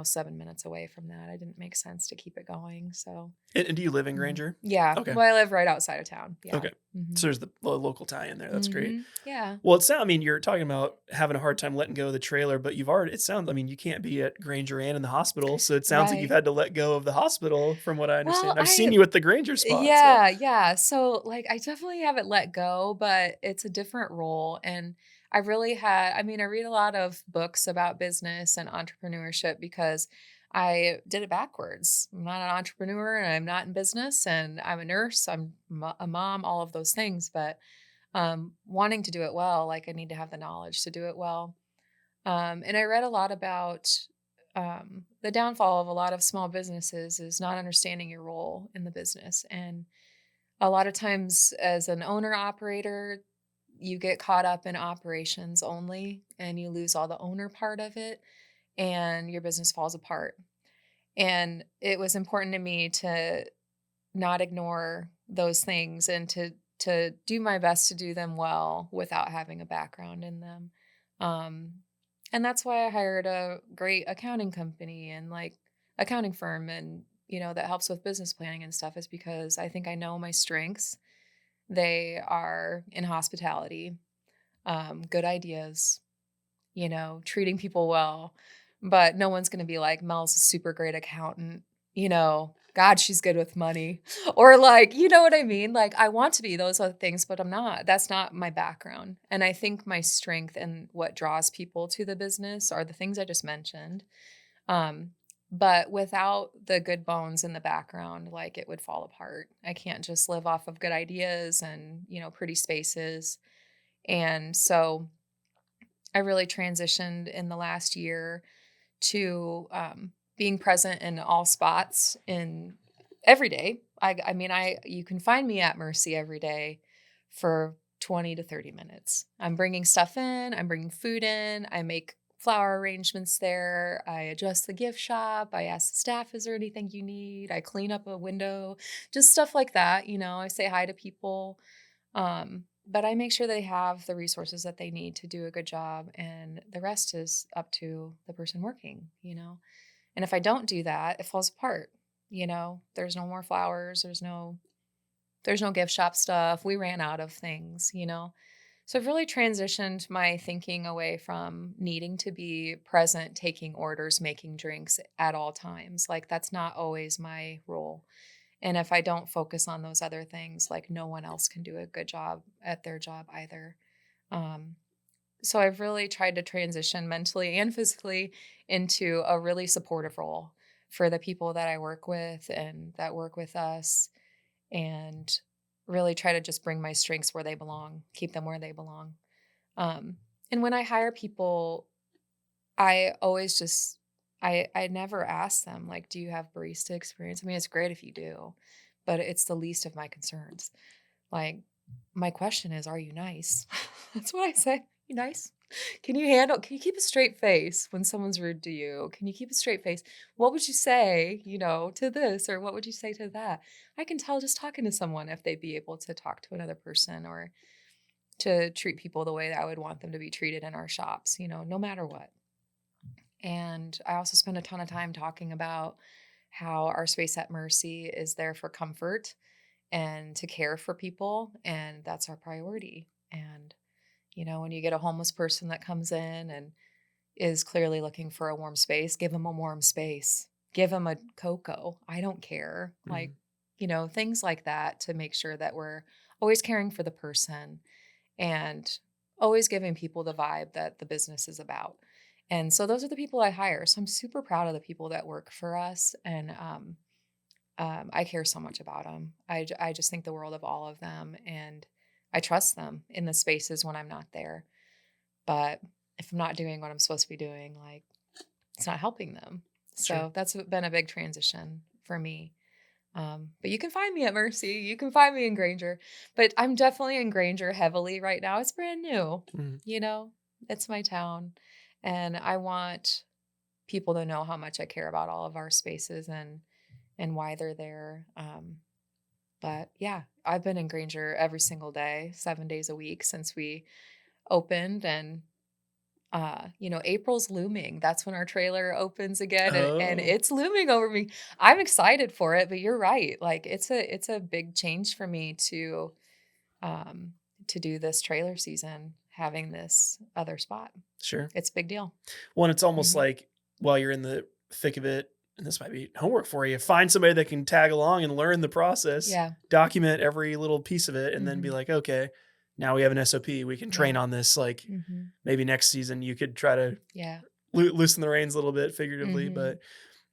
7 minutes away from that. It didn't make sense to keep it going. So, And do you live in mhm. Granger? Yeah. Okay. Well, I live right outside of town. Yeah. Okay. Hmm. So there's the local tie in there. That's great. Yeah. Well, I mean, you're talking about having a hard time letting go of the trailer, but I mean, you can't be at Granger and in the hospital. So it sounds like you've Right. had to let go of the hospital from what I Well, understand. I've seen you at the Granger spot. So yeah. So, like, I definitely haven't let go, but it's a different role. And I read a lot of books about business and entrepreneurship because I did it backwards. I'm not an entrepreneur and I'm not in business, and I'm a nurse, a mom, all of those things. But wanting to do it well, like, I need to have the knowledge to do it well. And I read a lot about the downfall of a lot of small businesses is not understanding your role in the business. And a lot of times, as an owner operator, you get caught up in operations only and you lose all the owner part of it, and your business falls apart. And it was important to me to not ignore those things and to do my best to do them well without having a background in them. Um, and that's why I hired a great accounting company and like accounting firm, and that helps with business planning and stuff is because I think I know my strengths. They are in hospitality, good ideas, treating people well. But no one's going to be like, Mel's a super great accountant. God, she's good with money. Or like, you know what I mean? Like, I want to be those other things, but I'm not. That's not my background. And I think my strength and what draws people to the business are the things I just mentioned. Um, but without the good bones in the background, like it would fall apart. I can't just live off of good ideas and, pretty spaces. And so I really transitioned in the last year to being present in all spots in every day. I mean, you can find me at Mercy every day for 20 to 30 minutes. I'm bringing stuff in, I'm bringing food in, I make flower arrangements there, I adjust the gift shop, I ask the staff, is there anything you need? I clean up a window, just stuff like that. I say hi to people. But I make sure they have the resources that they need to do a good job, and the rest is up to the person working. And if I don't do that, it falls apart. There's no more flowers, there's no gift shop stuff. We ran out of things. So I've really transitioned my thinking away from needing to be present, taking orders, making drinks at all times. Like that's not always my role. And if I don't focus on those other things, like no one else can do a good job at their job either. Um, so I've really tried to transition mentally and physically into a really supportive role for the people that I work with and that work with us, and really try to just bring my strengths where they belong, keep them where they belong. Um, and when I hire people, I always just I never ask them like, do you have barista experience? I mean, it's great if you do, but it's the least of my concerns. Like my question is, are you nice? That's what I say. You nice? Can you keep a straight face when someone's rude to you? Can you keep a straight face? What would you say, to this, or what would you say to that? I can tell just talking to someone if they'd be able to talk to another person or to treat people the way that I would want them to be treated in our shops, no matter what. And I also spend a ton of time talking about how our space at Mercy is there for comfort and to care for people. And that's our priority. And, when you get a homeless person that comes in and is clearly looking for a warm space, give them a warm space, give them a cocoa. I don't care. Like, things like that to make sure that we're always caring for the person and always giving people the vibe that the business is about. And so those are the people I hire. So I'm super proud of the people that work for us. And I care so much about them. I just think the world of all of them. And I trust them in the spaces when I'm not there. But if I'm not doing what I'm supposed to be doing, like it's not helping them. So Sure. that's been a big transition for me. But you can find me at Mercy. You can find me in Granger. But I'm definitely in Granger heavily right now. It's brand new. Mhm. It's my town. And I want people to know how much I care about all of our spaces and why they're there. But yeah, I've been in Granger every single day, 7 days a week since we opened. And April's looming. That's when our trailer opens again, and Oh, it's looming over me. I'm excited for it, but you're right. Like it's a big change for me um to do this trailer season, having this other spot. sure. It's a big deal. Well, and it's almost hmm like while you're in the thick of it, and this might be homework for you, find somebody that can tag along and learn the process, Yeah. document every little piece of it, and then be hmm like, okay, now we have an SOP. We can train Yeah. on this. Like hmm maybe next season you could try to Yeah. loosen the reins a little bit figuratively. hmm But,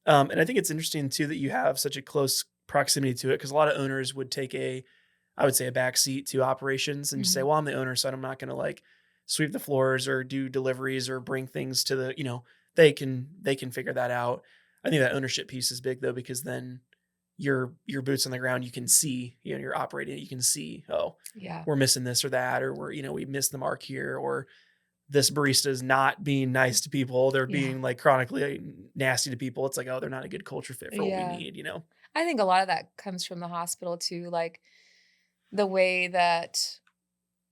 and I think it's interesting too that you have such a close proximity to it because a lot of owners would take I would say a backseat to operations and just say, hmm well, I'm the owner, so I'm not going to like sweep the floors or do deliveries or bring things to they can figure that out. I think that ownership piece is big though, because then your boots on the ground, you can see, you're operating, you can see, oh, Yeah. we're missing this or that, or we missed the mark here, or this barista is not being nice to people. They're Yeah. being like chronically nasty to people. It's like, oh, they're not a good culture fit for what we Yeah. need. I think a lot of that comes from the hospital too, like the way that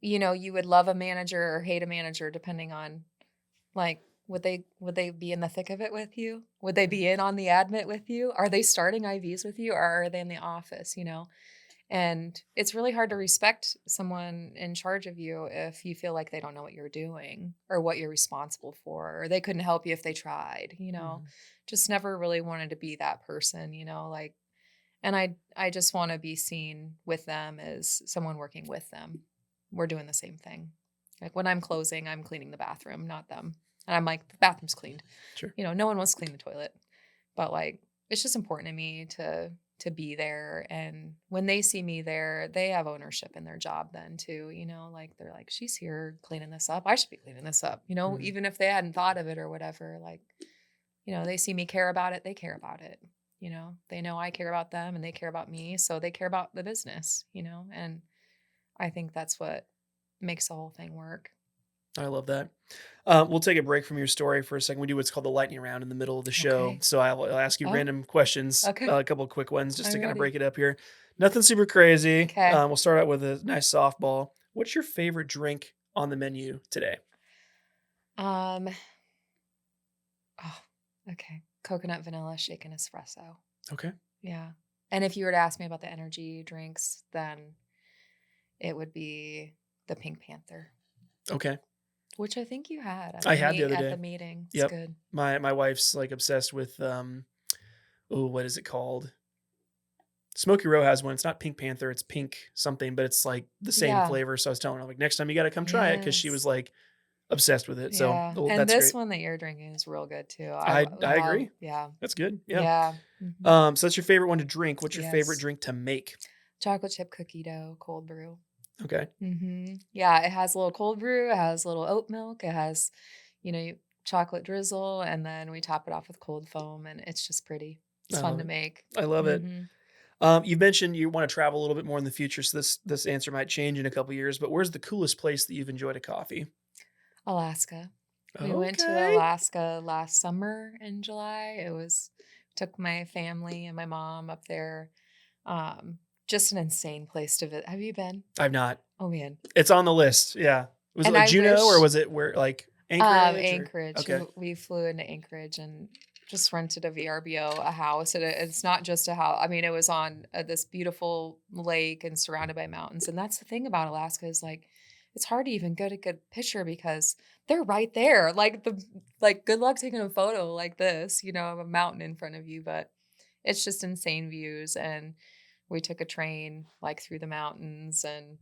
you would love a manager or hate a manager depending on like would they be in the thick of it with you? Would they be in on the admit with you? Are they starting IVs with you, or are they in the office, And it's really hard to respect someone in charge of you if you feel like they don't know what you're doing or what you're responsible for, or they couldn't help you if they tried. Mhm. Just never really wanted to be that person, like, and I just want to be seen with them as someone working with them. We're doing the same thing. Like when I'm closing, I'm cleaning the bathroom, not them. And I'm like, the bathroom's cleaned. Sure. No one wants to clean the toilet. But like it's just important to me to be there. And when they see me there, they have ownership in their job then too, like they're like, she's here cleaning this up. I should be cleaning this up, Mhm. even if they hadn't thought of it or whatever. Like, they see me care about it, they care about it. They know I care about them and they care about me. So they care about the business, and I think that's what makes the whole thing work. I love that. We'll take a break from your story for a second. We do what's called the lightning round in the middle of the show. Okay. So I'll ask you Oh, random questions, okay. a couple of quick ones just to I'm kind of ready. break it up here. Nothing super crazy. Okay. We'll start out with a nice softball. What's your favorite drink on the menu today? Um, oh, okay. Coconut vanilla shaken espresso. Okay. Yeah. And if you were to ask me about the energy drinks, then it would be the Pink Panther, Okay. which I think you had I had the other at day. the meeting. It's Yep. good. My wife's like obsessed with what is it called? Smoky Row has one. It's not Pink Panther, it's pink something, but it's like the same Yeah. flavor. So I was telling her like next time you got to come try it because she was Yes. like obsessed with it. So Yeah. well, And that's this great. one that you're drinking is real good too. I Love, agree. yeah. That's good. Yeah. Yeah. Hmm. So that's your favorite one to drink. What's your favorite Yes. drink to make? Chocolate chip cookie dough, cold brew. Okay. Yeah, it has a little cold brew, it has a little oat milk, it has, chocolate drizzle, and then we top it off with cold foam, and it's just pretty. It's I fun love to it. make. I love it. Hmm. You mentioned you want to travel a little bit more in the future, so this answer might change in a couple years. But where's the coolest place that you've enjoyed a coffee? Alaska. We went to Okay. Alaska last summer in July. Took my family and my mom up there. Um, just an insane place to visit. Have you been? I've not. Oh man. It's on the list. Yeah. Was it And like I Juneau or wish was it where like Anchorage or Anchorage. okay. We flew into Anchorage and just rented a VRBO, a house. And it's not just a house. I mean, it was on this beautiful lake and surrounded by mountains. And that's the thing about Alaska is like, it's hard to even get a good picture because they're right there. Like good luck taking a photo like this, of a mountain in front of you, but it's just insane views. And we took a train like through the mountains and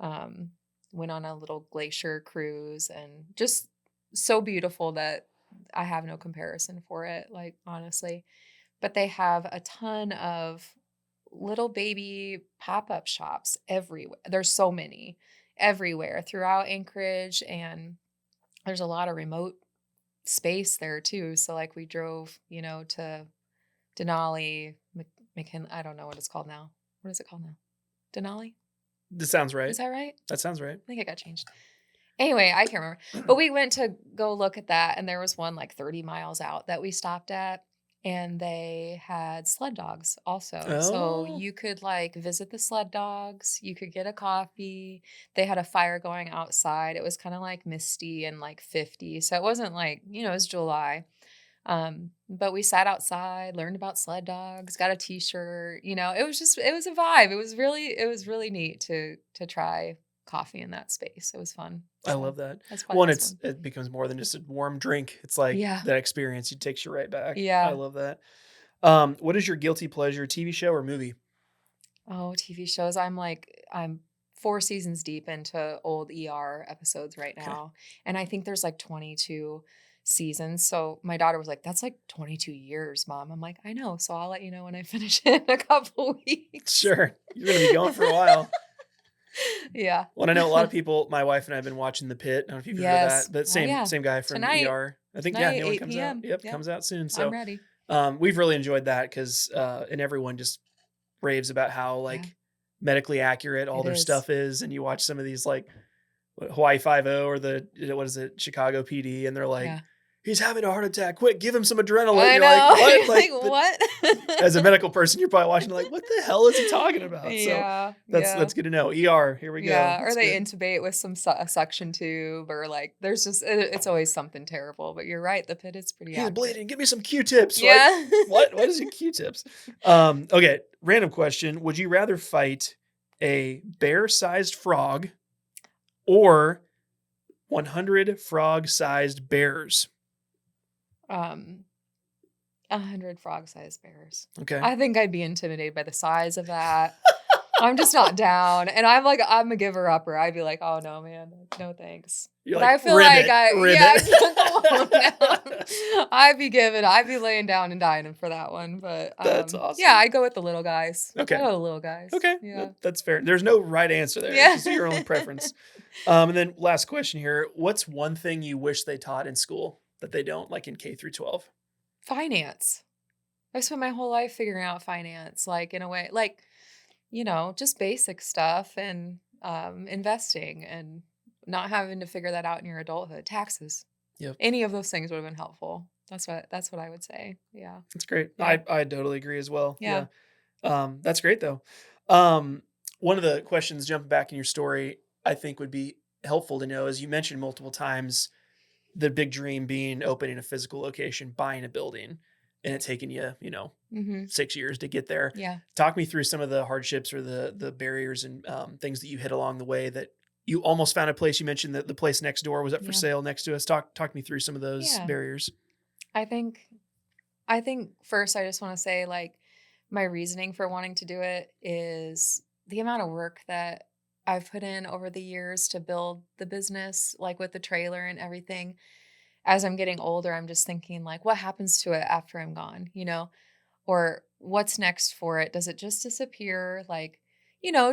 um, went on a little glacier cruise and just so beautiful that I have no comparison for it, like honestly. But they have a ton of little baby pop-up shops everywhere. There's so many everywhere throughout Anchorage, and there's a lot of remote space there too. So like we drove, to Denali, I don't know what it's called now. What is it called now? Denali? This sounds right. Is that right? That sounds right. I think it got changed. Anyway, I can't remember. But we went to go look at that, and there was one like 30 miles out that we stopped at, and they had sled dogs also. So Oh, you could like visit the sled dogs, you could get a coffee. They had a fire going outside. It was kind of like misty and like 50. So it wasn't like, it was July. But we sat outside, learned about sled dogs, got a t-shirt, it was a vibe. It was really neat to try coffee in that space. It was fun. I So love that. that's probably the One, best one. it becomes more than just a warm drink. It's like Yeah. that experience. It takes you right back. I Yeah. love that. What is your guilty pleasure TV show or movie? Oh, TV shows. I'm 4 seasons deep into old ER episodes right Okay. now. And I think there's like 22 seasons. So my daughter was like, that's like 22 years, Mom. I'm like, I know. So I'll let you know when I finish it in a couple weeks. Sure. You're going to be going for a while. Yeah. Well, I know a lot of people, my wife and I have been watching The Pit. I don't know if you've heard of Yes. that, but Oh yeah. same guy from Tonight. ER. I think, yeah, Tonight, new one 8 comes out. p.m. Yep, Yep. comes out soon. I'm So ready. we've really enjoyed that because, and everyone just raves about how Yeah. like medically accurate all It their is. stuff is. And you watch some of these like Hawaii 5-0 or what is it, Chicago PD, and they're like, Yeah. he's having a heart attack. Quick, give him some adrenaline. I You're know. like, what? What? As a medical person, you're probably watching like, what the hell is he talking about? So that's good to know. ER, here we go. Yeah, or That's they good. intubate with a suction tube, or like there's just it's always something terrible. But you're right, the pit is pretty He's active. bleeding. Give me some Q-tips. Yeah. Like, what is it, Q-tips? Okay, random question. Would you rather fight a bear-sized frog or 100 frog-sized bears? 100 frog-sized bears. Okay. I think I'd be intimidated by the size of that. I'm just not down. And I'm a giver upper. I'd be like, oh no, man, no thanks. You're But like, I feel ribbit, like ribbit. I'd be laying down and dying for that one. But That's awesome. yeah, I'd go with the little guys. Okay. I go with the little guys. Okay. Yeah. That's fair. There's no right answer there. Yeah. It's just your own preference. And then last question here. What's one thing you wish they taught in school that they don't, like in K through 12? Finance. I spent my whole life figuring out finance, like in a way, like, just basic stuff and investing and not having to figure that out in your adulthood. Taxes. Yep. Any of those things would have been helpful. That's what I would say. Yeah. That's great. Yeah. I totally agree as well. Yeah. That's great though. One of the questions jumping back in your story, I think would be helpful to know, as you mentioned multiple times, the big dream being opening a physical location, buying a building, and it taking you, 6 years to get there. Yeah. Talk me through some of the hardships or the barriers and things that you hit along the way that you almost found a place. You mentioned that the place next door was up for sale next to us. Talk me through some of those barriers. I think first I just want to say, like, my reasoning for wanting to do it is the amount of work that I've put in over the years to build the business, like with the trailer and everything. As I'm getting older, I'm just thinking, like, what happens to it after I'm gone, or what's next for it? Does it just disappear? Like,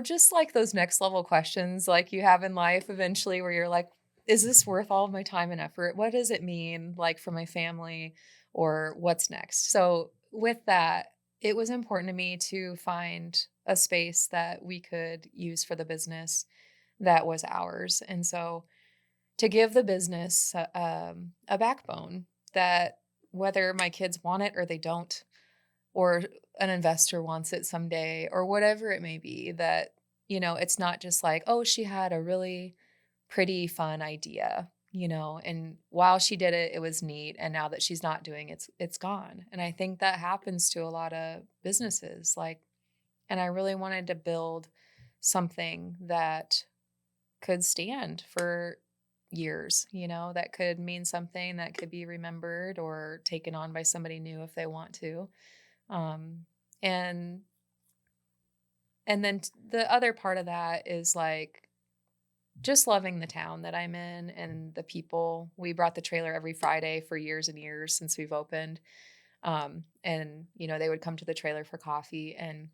just like those next level questions like you have in life eventually, where you're like, is this worth all of my time and effort? What does it mean, like, for my family, or what's next? So with that, it was important to me to find a space that we could use for the business that was ours. And so to give the business a backbone that whether my kids want it or they don't, or an investor wants it someday, or whatever it may be, that, it's not just like, oh, she had a really pretty fun idea, and while she did it, it was neat. And now that she's not doing it, it's gone. And I think that happens to a lot of businesses. And I really wanted to build something that could stand for years, that could mean something, that could be remembered or taken on by somebody new if they want to. And then the other part of that is like just loving the town that I'm in and the people. We brought the trailer every Friday for years and years since we've opened. And they would come to the trailer for coffee, and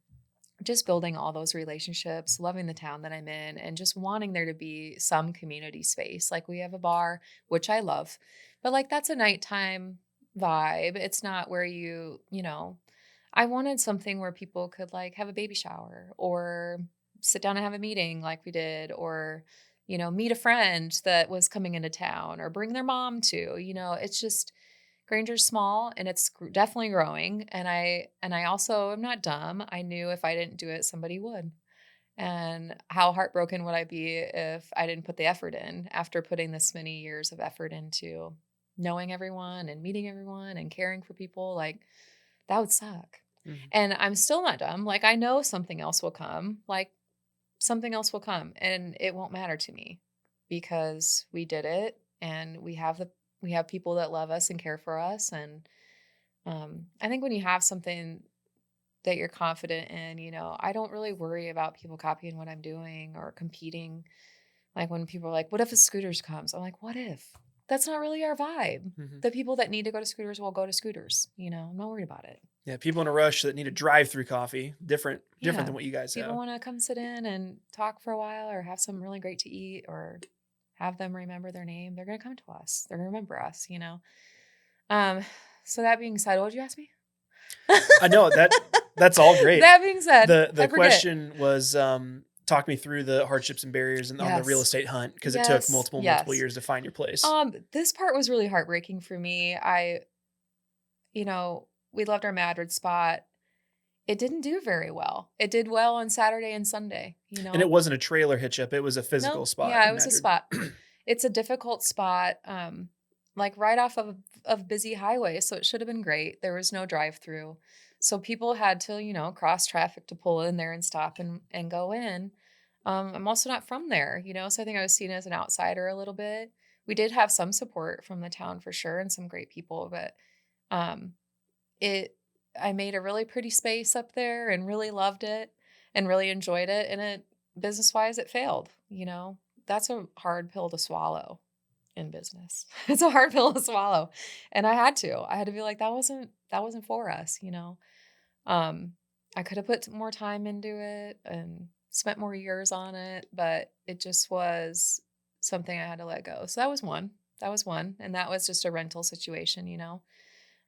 just building all those relationships, loving the town that I'm in, and just wanting there to be some community space. Like, we have a bar, which I love, but like, that's a nighttime vibe. It's not where I wanted something where people could like have a baby shower or sit down and have a meeting like we did, or, meet a friend that was coming into town, or bring their mom to, it's just, Granger's small and it's definitely growing. And I also am not dumb. I knew if I didn't do it, somebody would. And how heartbroken would I be if I didn't put the effort in after putting this many years of effort into knowing everyone and meeting everyone and caring for people? Like, that would suck. Mm-hmm. And I'm still not dumb. Like, I know something else will come. And it won't matter to me because we did it, and we have people that love us and care for us. And I think when you have something that you're confident in, I don't really worry about people copying what I'm doing or competing. Like, when people are like, what if a Scooters comes? I'm like, what if? That's not really our vibe. Mm-hmm. The people that need to go to Scooters will go to Scooters. I'm not worried about it. Yeah, people in a rush that need a drive-through coffee, different than what you guys have. People want to come sit in and talk for a while, or have something really great to eat, or have them remember their name. They're going to come to us. They're going to remember us, So that being said, what did you ask me? I know that's all great. That being said, the question was, talk me through the hardships and barriers and on the real Yes. estate hunt, because it took Yes. multiple Yes. years to find your place. This part was really heartbreaking for me. You know, we loved our Madrid spot. It didn't do very well. It did well on Saturday and Sunday, And it wasn't a trailer hitch up; it was a physical No, spot yeah, it in was a Madrid. spot. It's a difficult spot, like right off of busy highway, so it should have been great. There was no drive-through. So people had to, cross traffic to pull in there and stop and go in. I'm also not from there, so I think I was seen as an outsider a little bit. We did have some support from the town for sure and some great people, but um it I made a really pretty space up there and really loved it and really enjoyed it, and it business-wise it failed. That's a hard pill to swallow in business. It's a hard pill to swallow. And I had to. I had to be like, that wasn't for us. Um, I could have put more time into it and spent more years on it, but it just was something I had to let go. So that was one. That was one. And that was just a rental situation.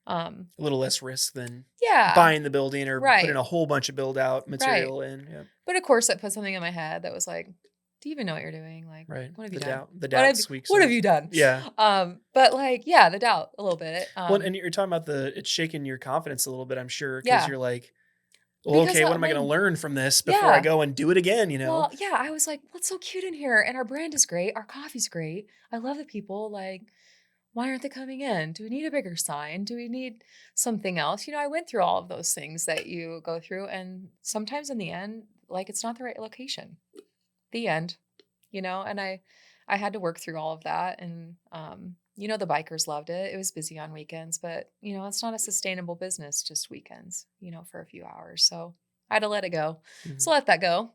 Um, A little less risk than yeah, buying the building or putting right, a whole bunch of build out right. material in. Yeah. But of course, it put something in my head that was like, "Do you even know what you're doing? Like, Right. what have you The done? doubt. The What doubt have squeaks what have in. you done?" Yeah. But like, yeah, the doubt a little bit. Well, and you're talking about it's shaking your confidence a little bit, I'm sure, because Yeah, you're like, well, because okay, what am I going to when learn from this before I yeah, go and do it again? well, yeah, I was like, "What's so cute in here? And our brand is great. Our coffee's great. I love the people. Like, why aren't they coming in? Do we need a bigger sign? Do we need something else?" I went through all of those things that you go through, and sometimes in the end, like, it's not the right location. The end. And I had to work through all of that, and the bikers loved it. It was busy on weekends, but it's not a sustainable business just weekends, for a few hours. So I had to let it go. Mhm. So let that go.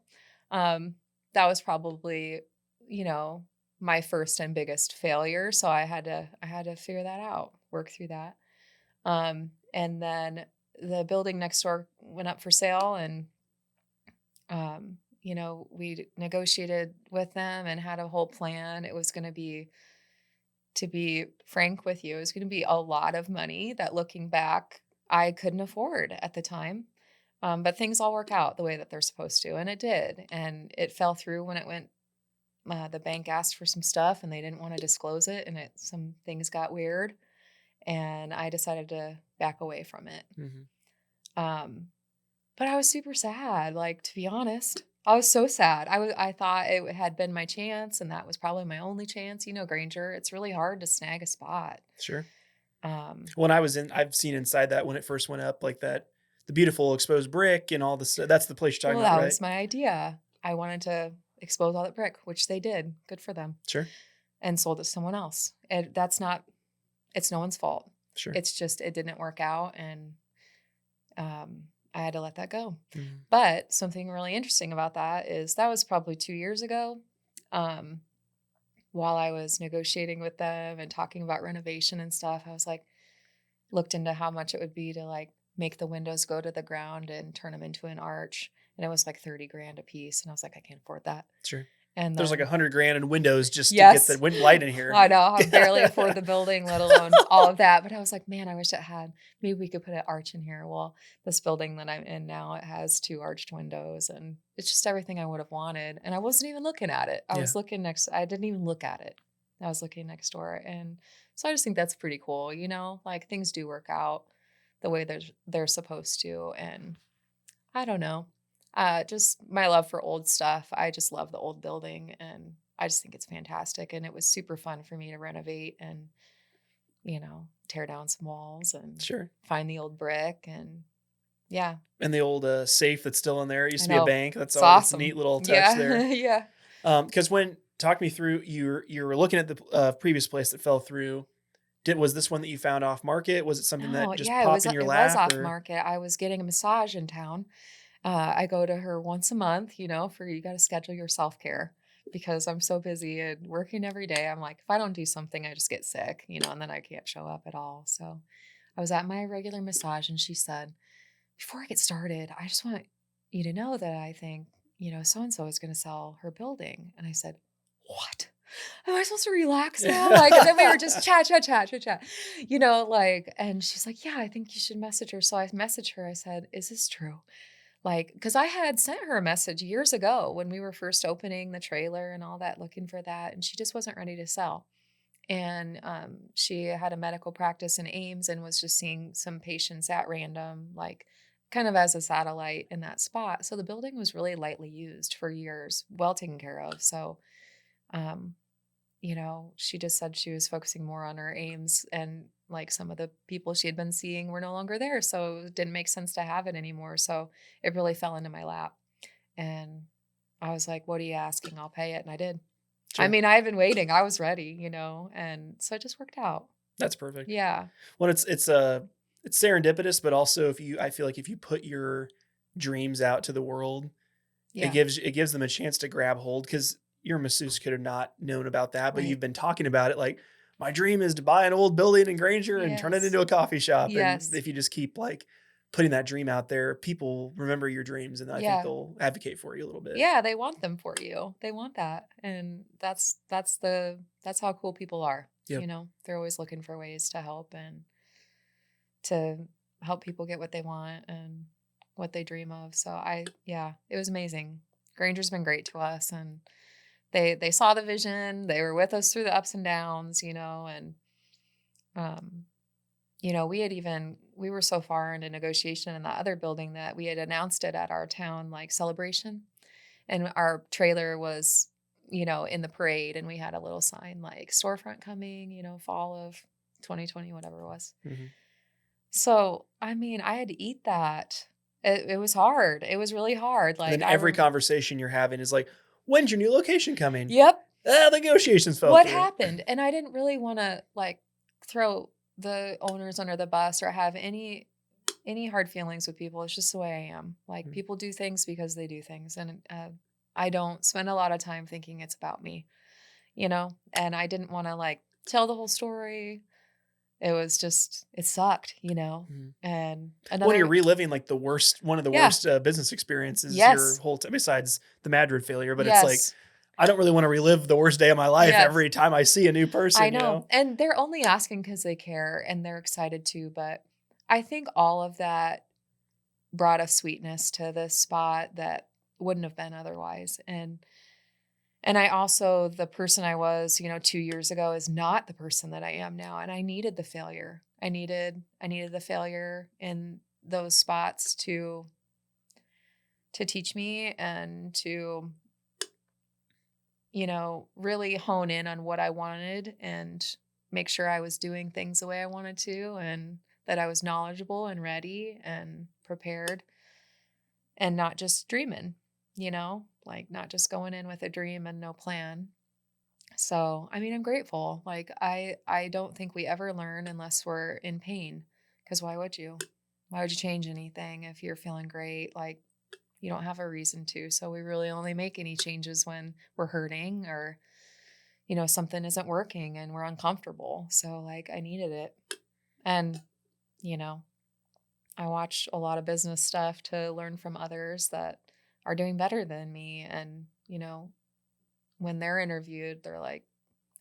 um that was probably you know my first and biggest failure, so I had to figure that out, work through that. And then the building next door went up for sale, and we negotiated with them and had a whole plan. It was going to be, to be frank with you, it was going to be a lot of money that, looking back, I couldn't afford at the time. But things all work out the way that they're supposed to. And it did. And it fell through when it went, the bank asked for some stuff and they didn't want to disclose it. And some things got weird. And I decided to back away from it. Mhm. Um, But I was super sad, like, to be honest. I was so sad. I thought it had been my chance, and that was probably my only chance. Granger, it's really hard to snag a spot. Sure. Um, When I've seen inside that when it first went up, like that, the beautiful exposed brick and all this. That's the place you're well, talking about, that right? was my idea. I wanted to expose all that brick, which they did. Good for them. Sure. And sold it to someone else. And it's no one's fault. Sure. It's just, it didn't work out, and I had to let that go. Mhm. But something really interesting about that is that was probably 2 years ago. Um, while I was negotiating with them and talking about renovation and stuff, I was like, looked into how much it would be to like make the windows go to the ground and turn them into an arch. And it was like 30 grand a piece. And I was like, I can't afford that. Sure. And There's like then, $100,000 in windows just to get the yes, wind light in here. I know, I barely afford the building, let alone all of that. But I was like, man, I wish it had, maybe we could put an arch in here. Well, this building that I'm in now, it has 2 arched windows, and it's just everything I would have wanted. And I wasn't even looking at it. Yeah. I didn't even look at it. I was looking next door. And so I just think that's pretty cool. Like, things do work out the way they're supposed to. And I don't know. Just my love for old stuff. I just love the old building, and I just think it's fantastic. And it was super fun for me to renovate and, tear down some walls and Sure. find the old brick. And yeah, And the old safe that's still in there. It used I to be a know. bank. That's It's always a awesome. neat little touch Yeah. there. Yeah. Because talk me through, you were looking at the previous place that fell through. Was this one that you found off market? Was it something No, that just yeah, popped in your it was lap, off or? market. I was getting a massage in town. I go to her once a month, for, you got to schedule your self-care, because I'm so busy and working every day. I'm like, if I don't do something, I just get sick, and then I can't show up at all. So I was at my regular massage, and she said, before I get started, I just want you to know that I think, so-and-so is going to sell her building. And I said, what? Am I supposed to relax now? Like, and then we were just chat, chat, chat, chat, chat, like, and she's like, yeah, I think you should message her. So I messaged her. I said, is this true? Like, because I had sent her a message years ago when we were first opening the trailer and all that, looking for that, and she just wasn't ready to sell. And she had a medical practice in Ames and was just seeing some patients at random, like kind of as a satellite in that spot. So the building was really lightly used for years, well taken care of. So, um, she just said she was focusing more on her Ames, and like some of the people she had been seeing were no longer there. So it didn't make sense to have it anymore. So it really fell into my lap. And I was like, what are you asking? I'll pay it. And I did. I Sure. mean, I had been waiting. I was ready, and so it just worked out. That's perfect. Yeah. Well, it's serendipitous, but also I feel like if you put your dreams out to the world, Yeah. it gives them a chance to grab hold, because your masseuse could have not known about that, but Right. you've been talking about it like, my dream is to buy an old building in Granger and turn it Yes. into a coffee shop. And Yes. if you just keep like putting that dream out there, people remember your dreams, and I think Yeah. they'll advocate for you a little bit. Yeah, they want them for you. They want that. And that's how cool people are. Yep. They're always looking for ways to help and to help people get what they want and what they dream of. So yeah, it was amazing. Granger's been great to us, and they saw the vision. They were with us through the ups and downs, and um we were so far into negotiation in the other building that we had announced it at our town like celebration, and our trailer was, in the parade, and we had a little sign like storefront coming, fall of 2020, whatever it was. Mhm. So, I mean, I had to eat that. It was hard. It was really hard. And Like then every conversation you're having is like, when's your new location coming? yep, Ah, the negotiations fell what through. happened? And I didn't really want to like throw the owners under the bus or have any hard feelings with people. It's just the way I am. Like, Mhm. people do things because they do things, and I don't spend a lot of time thinking it's about me, And I didn't want to like tell the whole story. It was just it sucked, Mhm. And When you're another reliving like one of the yeah, worst business experiences your yes, whole time, besides the Madrid failure, but it's like, yes, I don't really want to relive the worst day of my life yes. every time I see a new I person, you know. know? And they're only asking because they care and they're excited too. But I think all of that brought a sweetness to this spot that wouldn't have been otherwise. And I also, the person I was, 2 years ago is not the person that I am now. And I needed the failure. I needed the failure in those spots to teach me and to, really hone in on what I wanted and make sure I was doing things the way I wanted to, and that I was knowledgeable and ready and prepared and not just dreaming, like not just going in with a dream and no plan. So, I mean, I'm grateful. Like, I don't think we ever learn unless we're in pain, because why would you? Why would you change anything if you're feeling great? Like, you don't have a reason to. So we really only make any changes when we're hurting or, something isn't working and we're uncomfortable. So like I needed it. And, you know, I watched a lot of business stuff to learn from others that are doing better than me. And, when they're interviewed, they're like,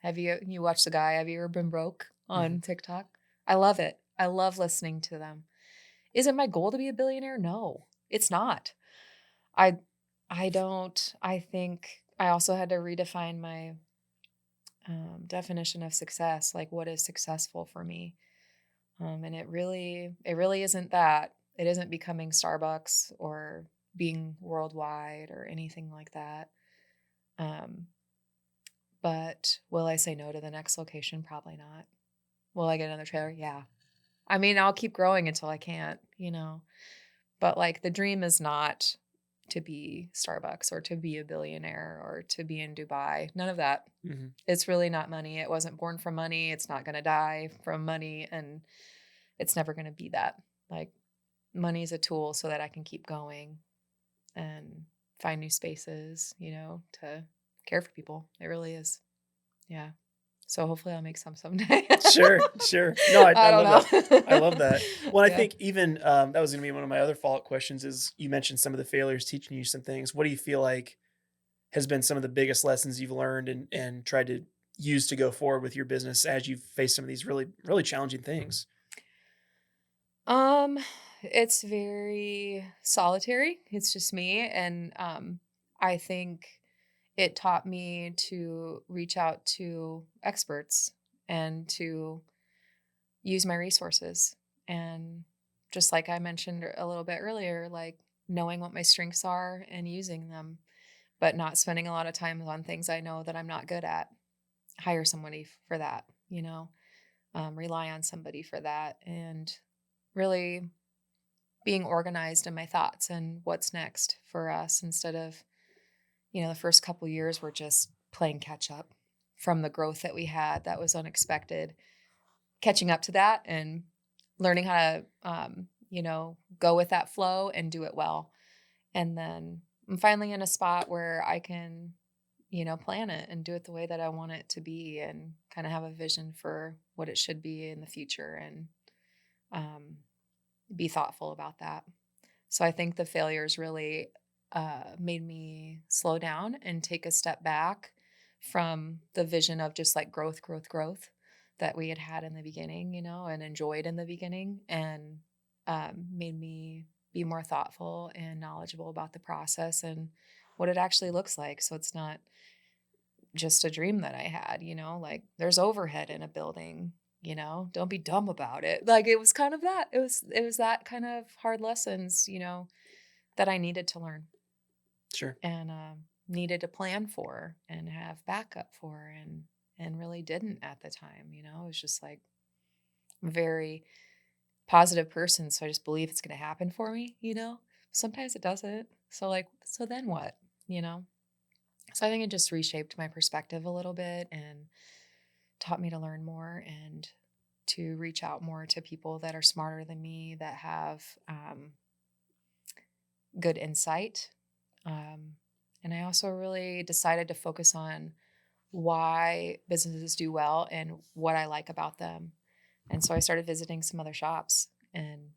you watch the guy, have you ever been broke Mhm. on TikTok? I love it. I love listening to them. Is it my goal to be a billionaire? No, it's not. I I don't. I think I also had to redefine my definition of success. Like, what is successful for me? And it really isn't that. It isn't becoming Starbucks or being worldwide or anything like that. Um, but will I say no to the next location? Probably not. Will I get another trailer? Yeah. I mean, I'll keep growing until I can't. But like the dream is not to be Starbucks or to be a billionaire or to be in Dubai. None of that. Mhm. It's really not money. It wasn't born from money. It's not going to die from money. And it's never going to be that. Like, money is a tool so that I can keep going and find new spaces, to care for people. It really is. Yeah. So hopefully I'll make some someday. Sure, sure. No, I I don't love that. I know. love that. Well, I Yeah. think even that was going to be one of my other follow-up questions. Is you mentioned some of the failures teaching you some things. What do you feel like has been some of the biggest lessons you've learned and tried to use to go forward with your business as you've faced some of these really, really challenging things? Um, It's very solitary. It's just me. And I think it taught me to reach out to experts and to use my resources. And just like I mentioned a little bit earlier, like knowing what my strengths are and using them, but not spending a lot of time on things I know that I'm not good at. Hire somebody for that, rely on somebody for that, and really being organized in my thoughts and what's next for us instead of, the first couple years were just playing catch up from the growth that we had that was unexpected, catching up to that and learning how to, go with that flow and do it well. And then I'm finally in a spot where I can, plan it and do it the way that I want it to be and kind of have a vision for what it should be in the future and be thoughtful about that. So I think the failures really made me slow down and take a step back from the vision of just like growth that we had in the beginning, and enjoyed in the beginning, and made me be more thoughtful and knowledgeable about the process and what it actually looks like. So it's not just a dream that I had, like there's overhead in a building, don't be dumb about it. Like it was kind of that. It was that kind of hard lessons, that I needed to learn. Sure. And needed to plan for and have backup for and really didn't at the time, it was just like a very positive person. So I just believe it's going to happen for me, sometimes it doesn't. So then what, So I think it just reshaped my perspective a little bit and taught me to learn more and to reach out more to people that are smarter than me, that have good insight. And I also really decided to focus on why businesses do well and what I like about them. And so I started visiting some other shops and,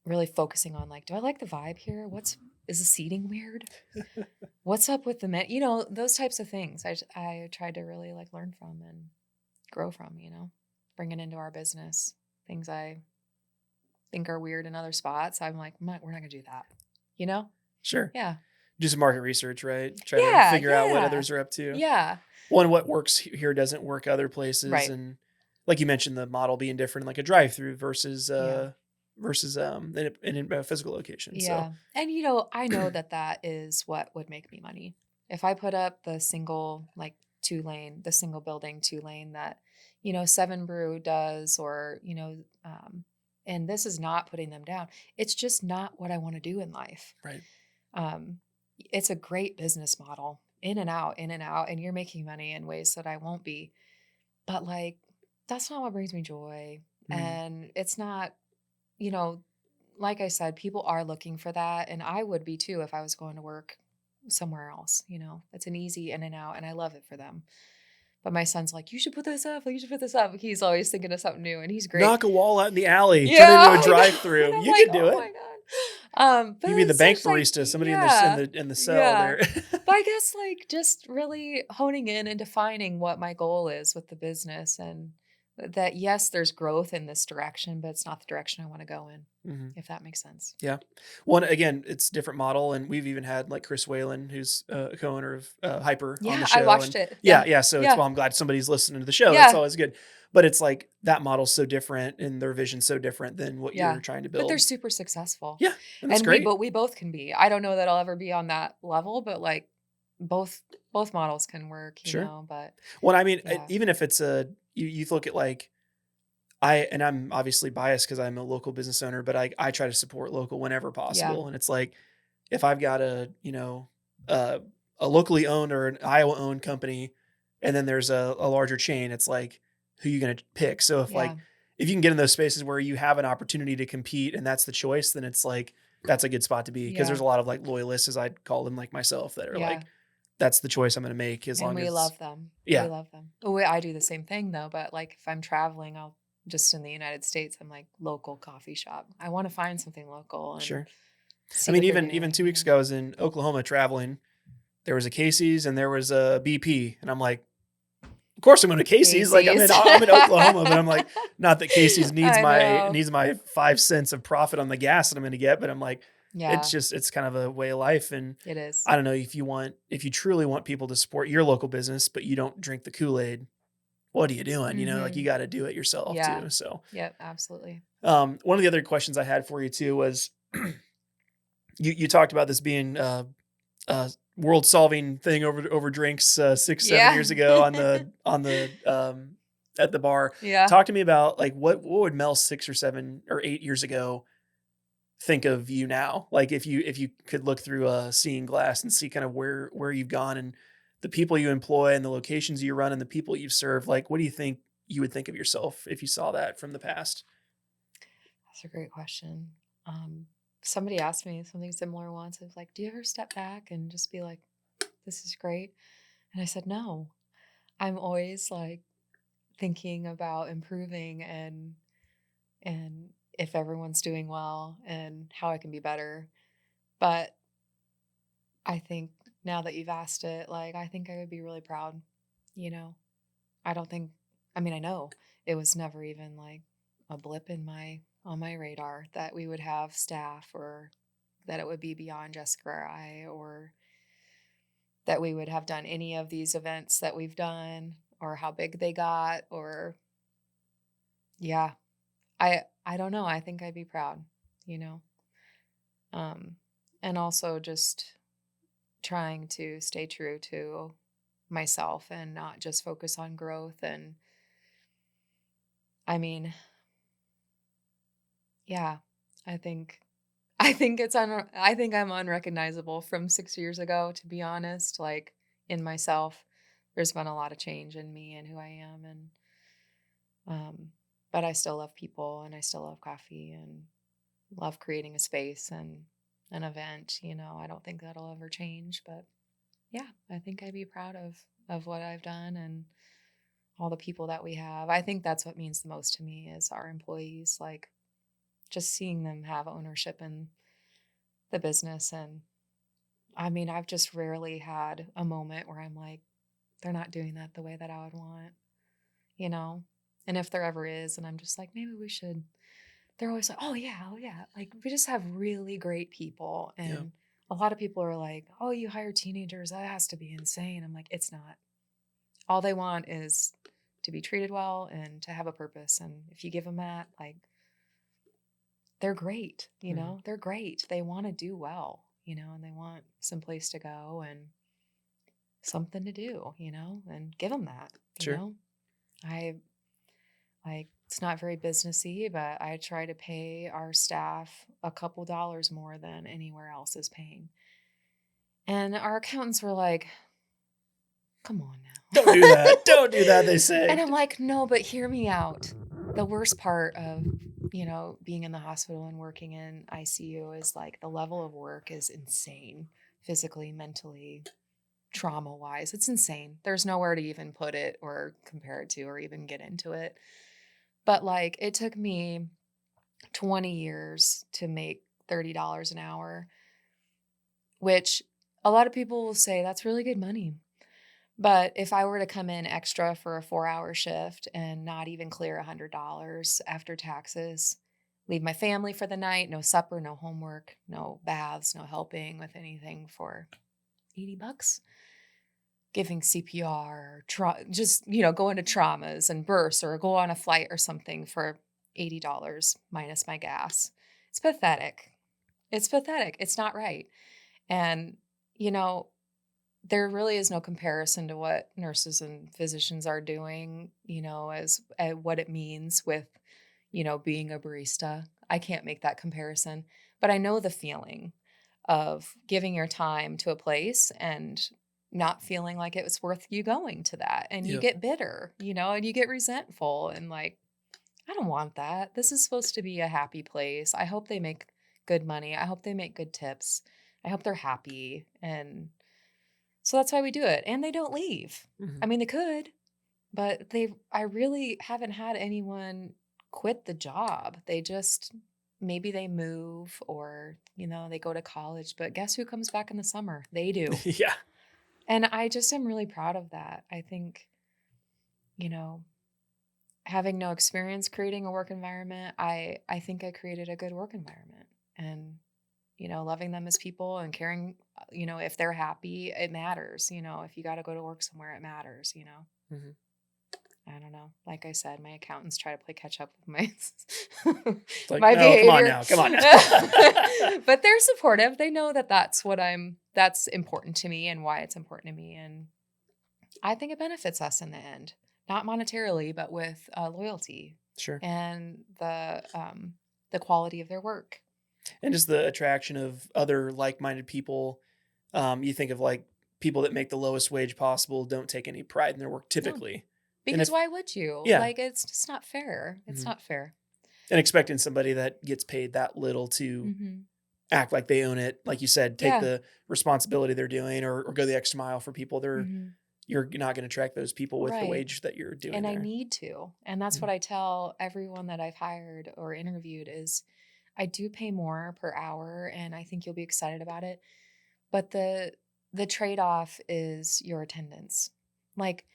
really focusing on like, do I like the vibe here? Is the seating weird? What's up with the men? Those types of things I tried to really like learn from and grow from, bring it into our business. Things I think are weird in other spots. I'm like, we're not going to do that, Sure. Yeah. Do some market research, right? Try to figure out what others are up to. Yeah. One, what works here doesn't work other places. Right. And like you mentioned, the model being different, like a drive-through versus in a physical location. Yeah. So. And, I know that is what would make me money. If I put up the single, like the single building 2-lane that, 7 Brew does, or, and this is not putting them down. It's just not what I want to do in life. Right. It's a great business model, in and out, and you're making money in ways that I won't be. But like, that's not what brings me joy. And it's not, like I said, people are looking for that. And I would be too if I was going to work somewhere else. It's an easy in and out, and I love it for them. But my son's like, you should put this up. You should put this up. He's always thinking of something new, and he's great. Knock a wall out in the alley. Turn it into a drive-through. You can do it. My God. But you be the bank barista. Like, somebody in the cell there. But I guess like just really honing in and defining what my goal is with the business, and that yes, there's growth in this direction, but it's not the direction I want to go in. If that makes sense. Yeah. One, again, it's a different model. And we've even had like Chris Whalen, who's a co-owner of Hyper on the show. I watched it. Yeah. So it's, well, I'm glad somebody's listening to the show. That's always good. But it's like that model's so different and their vision's so different than what you're trying to build. But they're super successful. Yeah. And that's great. We both can be. I don't know that I'll ever be on that level, but like both models can work, you know, but. Well, I mean, even if it's you look at like, I'm obviously biased because I'm a local business owner, but I try to support local whenever possible. Yeah. And it's like, if I've got a locally owned or an Iowa owned company, and then there's a larger chain, it's like, who are you going to pick? So if if you can get in those spaces where you have an opportunity to compete and that's the choice, then it's like, that's a good spot to be. Because there's a lot of like loyalists, as I'd call them, like myself, that are like, that's the choice I'm going to make we love them. Yeah. We love them. Oh, I do the same thing though. But like if I'm traveling, I'll just in the United States, I'm like local coffee shop. I want to find something local. And I mean, even 2 weeks ago, I was in Oklahoma traveling. There was a Casey's and there was a BP, and I'm like, course I'm going to Casey's. Like I'm in Oklahoma, but I'm like, not that Casey's needs I know. my 5 cents of profit on the gas that I'm going to get, but I'm like, Yeah, it's kind of a way of life. And it is. I don't know if you truly want people to support your local business, but you don't drink the Kool-Aid, what are you doing? Like you got to do it yourself Yeah. too. So, Yep, absolutely. one of the other questions I had for you too was you talked about this being world solving thing over drinks 6-7 years Yeah. ago on the at the bar. Yeah. Talk to me about like what would Mel 6 or 7 or 8 years ago think of you now? Like if you could look through a seeing glass and see kind of where you've gone and the people you employ and the locations you run and the people you've served, like what do you think you would think of yourself if you saw that from the past? That's a great question. Um, Somebody asked me something similar once. I was like, "Do you ever step back and just be like, this is great?" And I said, "No. I'm always like thinking about improving and if everyone's doing well and how I can be better." But I think now that you've asked it, like I think I would be really proud, you know. I don't think I mean, I know it was never even like a blip in my on my radar that we would have staff or that it would be beyond Jessica or I or that we would have done any of these events that we've done or how big they got or yeah. I don't know. I think I'd be proud, you know. Um and also just trying to stay true to myself and not just focus on growth and I mean, yeah, I think I think I'm unrecognizable from 6 years ago, to be honest, like, in myself. There's been a lot of change in me and who I am, and, um but I still love people, and I still love coffee, and love creating a space and an event, I don't think that'll ever change, but, yeah, I think I'd be proud of what I've done and all the people that we have. I think that's what means the most to me is our employees, like, just seeing them have ownership in the business and I mean, I've just rarely had a moment where I'm like, they're not doing that the way that I would want, you know? And if there ever is, and I'm just like, maybe we should, they're always like, oh, yeah, oh, yeah. Like, we just have really great people. Yeah. And a lot of people are like, oh, you hire teenagers. That has to be insane. I'm like, it's not. All they want is to be treated well and to have a purpose. And if you give them that, like, they're great, Mhm. they're great. They want to do well, and they want some place to go and something to do, and give them that, Sure. I like it's not very businessy, but I try to pay our staff a couple dollars more than anywhere else is paying. And our accountants were like, come on Don't now. do that. Don't do that, they And say. I'm like, no, but hear me out. The worst part of, being in the hospital and working in ICU is like the level of work is insane, physically, mentally, trauma wise. It's insane. There's nowhere to even put it or compare it to or even get into it. But like, it took me 20 years to make $30 an hour, which a lot of people will say that's really good money. But if I were to come in extra for a 4-hour shift and not even clear $100 after taxes, leave my family for the night, no supper, no homework, no baths, no helping with anything for $80, giving CPR, just, going to traumas and bursts or go on a flight or something for $80 minus my gas. It's pathetic. It's pathetic. It's not right. And, you know, there really is no comparison to what nurses and physicians are doing, as what it means with, being a barista. I can't make that comparison, but I know the feeling of giving your time to a place and not feeling like it was worth you going to that. And you Yeah. get bitter, and you get resentful and like, I don't want that. This is supposed to be a happy place. I hope they make good money. I hope they make good tips. I hope they're happy. And so that's why we do it. And they don't leave. Mhm. I mean, they could, but I really haven't had anyone quit the job. They just, maybe they move or, they go to college, but guess who comes back in the summer? They do. Yeah. And I just am really proud of that. I think you know, having no experience creating a work environment, I think I created a good work environment. And, loving them as people and caring, if they're happy, it matters. If you got to go to work somewhere, it matters. Mm-hmm. I don't know. Like I said, my accountants try to play catch up with my It's like, my no, behavior. come on now. But they're supportive. They know that that's important to me and why it's important to me. And I think it benefits us in the end, not monetarily, but with loyalty Sure. and the quality of their work. And just the attraction of other like-minded people. You think of like people that make the lowest wage possible don't take any pride in their work typically. No. Because why would you? Yeah. Like, it's just not fair. It's not fair. And expecting somebody that gets paid that little to act like they own it, like you said, take the responsibility they're doing or go the extra mile for people. You're not going to attract those people with the wage that you're doing. And there. I need to. And that's what I tell everyone that I've hired or interviewed is I do pay more per hour, and I think you'll be excited about it. But the trade-off is your attendance. Like,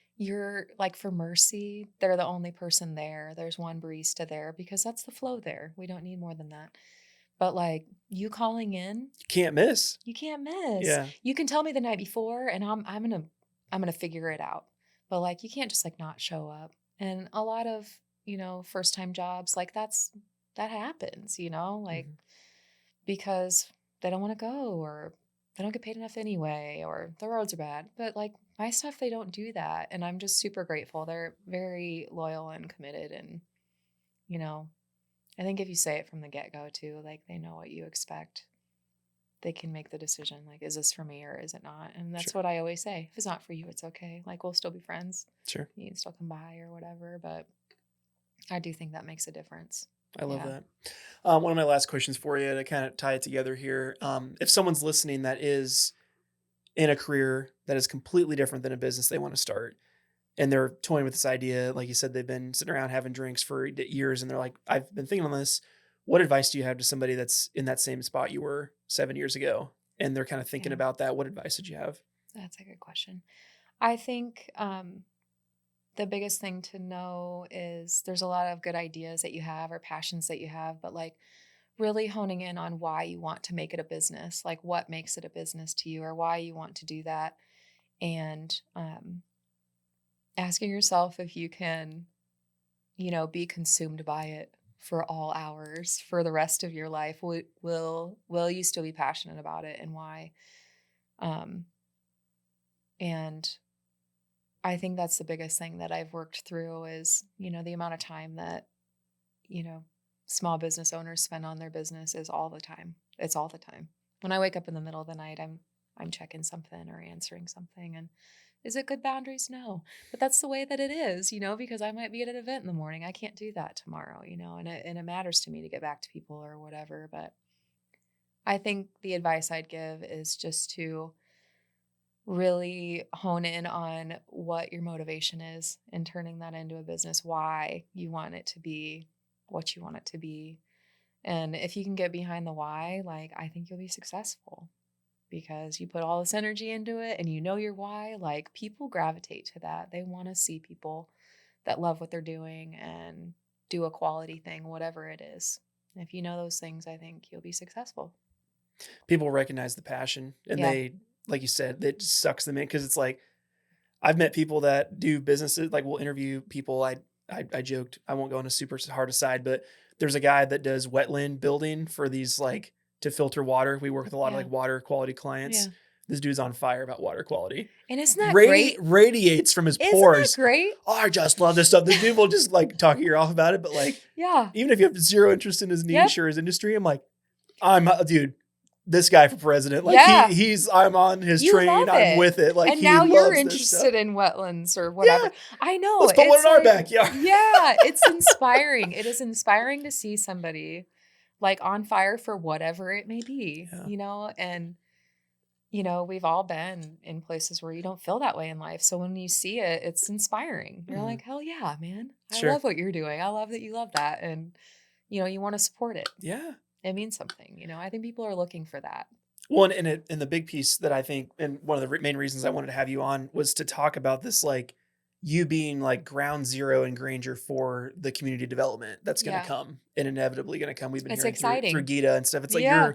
for Mercy, they're the only person there. There's one barista there because that's the flow there. We don't need more than that. But like you calling in, you can't miss. You can't miss. Yeah. You can tell me the night before, and I'm gonna figure it out. But like you can't just like not show up. And a lot of first time jobs like that happens. Like because they don't want to go or they don't get paid enough anyway, or the roads are bad. But like my stuff, they don't do that. And I'm just super grateful. They're very loyal and committed. And, I think if you say it from the get-go too, like they know what you expect, they can make the decision. Like, is this for me or is it not? And that's what I always say. If it's not for you, it's okay. Like, we'll still be friends. Sure. You can still come by or whatever. But I do think that makes a difference. I love that. One of my last questions for you to kind of tie it together here. If someone's listening that is in a career that is completely different than a business they want to start, and they're toying with this idea, like you said, they've been sitting around having drinks for years, and they're like, I've been thinking on this. What advice do you have to somebody that's in that same spot you were 7 years ago? And they're kind of thinking about that. What advice did you have? That's a good question. I think the biggest thing to know is there's a lot of good ideas that you have or passions that you have, but like really honing in on why you want to make it a business, like what makes it a business to you or why you want to do that. And asking yourself if you can, be consumed by it for all hours for the rest of your life. Will you still be passionate about it and why? And I think that's the biggest thing that I've worked through is, the amount of time that, small business owners spend on their business is all the time. It's all the time. When I wake up in the middle of the night, I'm checking something or answering something. And is it good boundaries? No. But that's the way that it is, because I might be at an event in the morning. I can't do that tomorrow, and it matters to me to get back to people or whatever. But I think the advice I'd give is just to really hone in on what your motivation is and turning that into a business, why you want it to be what you want it to be. And if you can get behind the why, like I think you'll be successful because you put all this energy into it and your why, like people gravitate to that. They want to see people that love what they're doing and do a quality thing, whatever it is. And if you know those things, I think you'll be successful. People recognize the passion and they, like you said, it just sucks them in because it's like, I've met people that do businesses, like we'll interview people. I joked, I won't go on a super hard aside, but there's a guy that does wetland building for these, like to filter water. We work with a lot of like water quality clients. Yeah. This dude's on fire about water quality. And isn't that great? Radiates from his pores. Isn't that great? Oh, I just love this stuff. This dude will just like talk your ear off about it. But like, even if you have zero interest in his niche or his industry, I'm like, dude, this guy for president. Like I'm on his train. I'm with it. Like, and now you're interested in wetlands or whatever. Yeah. I know. Let's put one in our backyard. Yeah. It's inspiring. It is inspiring to see somebody like on fire for whatever it may be, and we've all been in places where you don't feel that way in life. So when you see it, it's inspiring. You're like, hell yeah, man. I love what you're doing. I love that you love that. And, you want to support it. Yeah. It means something. I think people are looking for that. Well, and the big piece that I think, and one of the main reasons I wanted to have you on was to talk about this, like you being like ground zero in Granger for the community development that's going to Yeah. come and inevitably going to come. We've been It's hearing through exciting. Gita and stuff. It's like Yeah.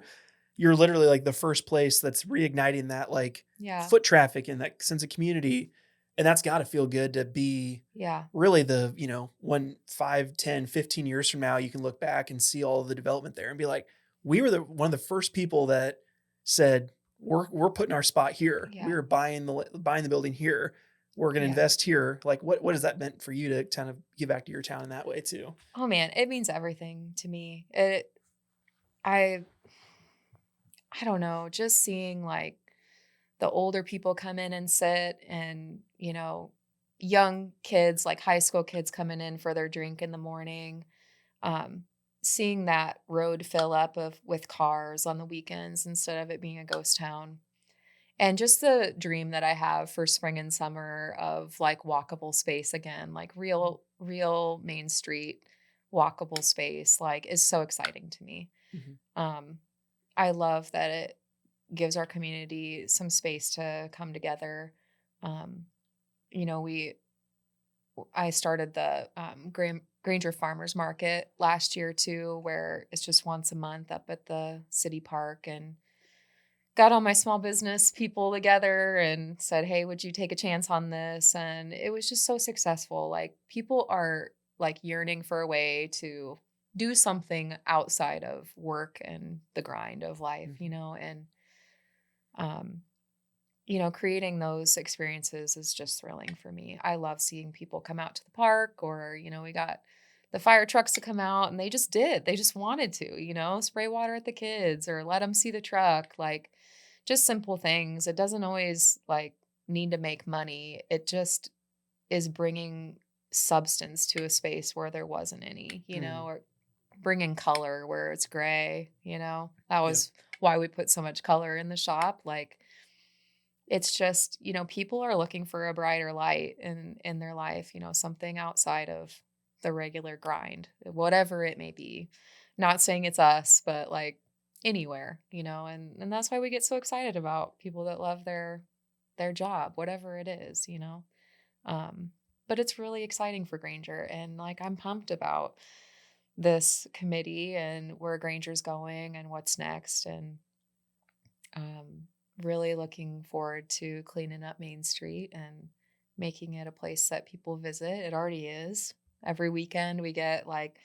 you're literally like the first place that's reigniting that like Yeah. foot traffic and that sense of community. And that's got to feel good to be Yeah. really the, when 5, 10, 15 years from now, you can look back and see all of the development there and be like, we were one of the first people that said, we're putting our spot here. Yeah. We were buying the building here. We're going to Yeah. invest here. Like what has that meant for you to kind of give back to your town in that way too? Oh man, it means everything to me. I don't know, just seeing like the older people come in and sit and, young kids, like high school kids coming in for their drink in the morning. Um, Seeing that road fill up with cars on the weekends instead of it being a ghost town. And just the dream that I have for spring and summer of like walkable space again, like real Main Street walkable space, like is so exciting to me. Mhm. I love that it gives our community some space to come together. Um, you know, I started the Granger Farmers Market last year too, where it's just once a month up at the city park, and got all my small business people together and said, "Hey, would you take a chance on this?" And it was just so successful. Like people are like yearning for a way to do something outside of work and the grind of life, and um creating those experiences is just thrilling for me. I love seeing people come out to the park, or, we got the fire trucks to come out and they just did. They just wanted to, spray water at the kids or let them see the truck, like just simple things. It doesn't always like need to make money. It just is bringing substance to a space where there wasn't any, Mm. or bringing color where it's gray, That Yep. was why we put so much color in the shop. Like, it's just, people are looking for a brighter light in their life, something outside of the regular grind, whatever it may be. Not saying it's us, but like anywhere, and that's why we get so excited about people that love their job, whatever it is, Um, but it's really exciting for Granger, and like I'm pumped about this committee and where Granger's going and what's next, and um, really looking forward to cleaning up Main Street and making it a place that people visit. It already is. Every weekend we get like,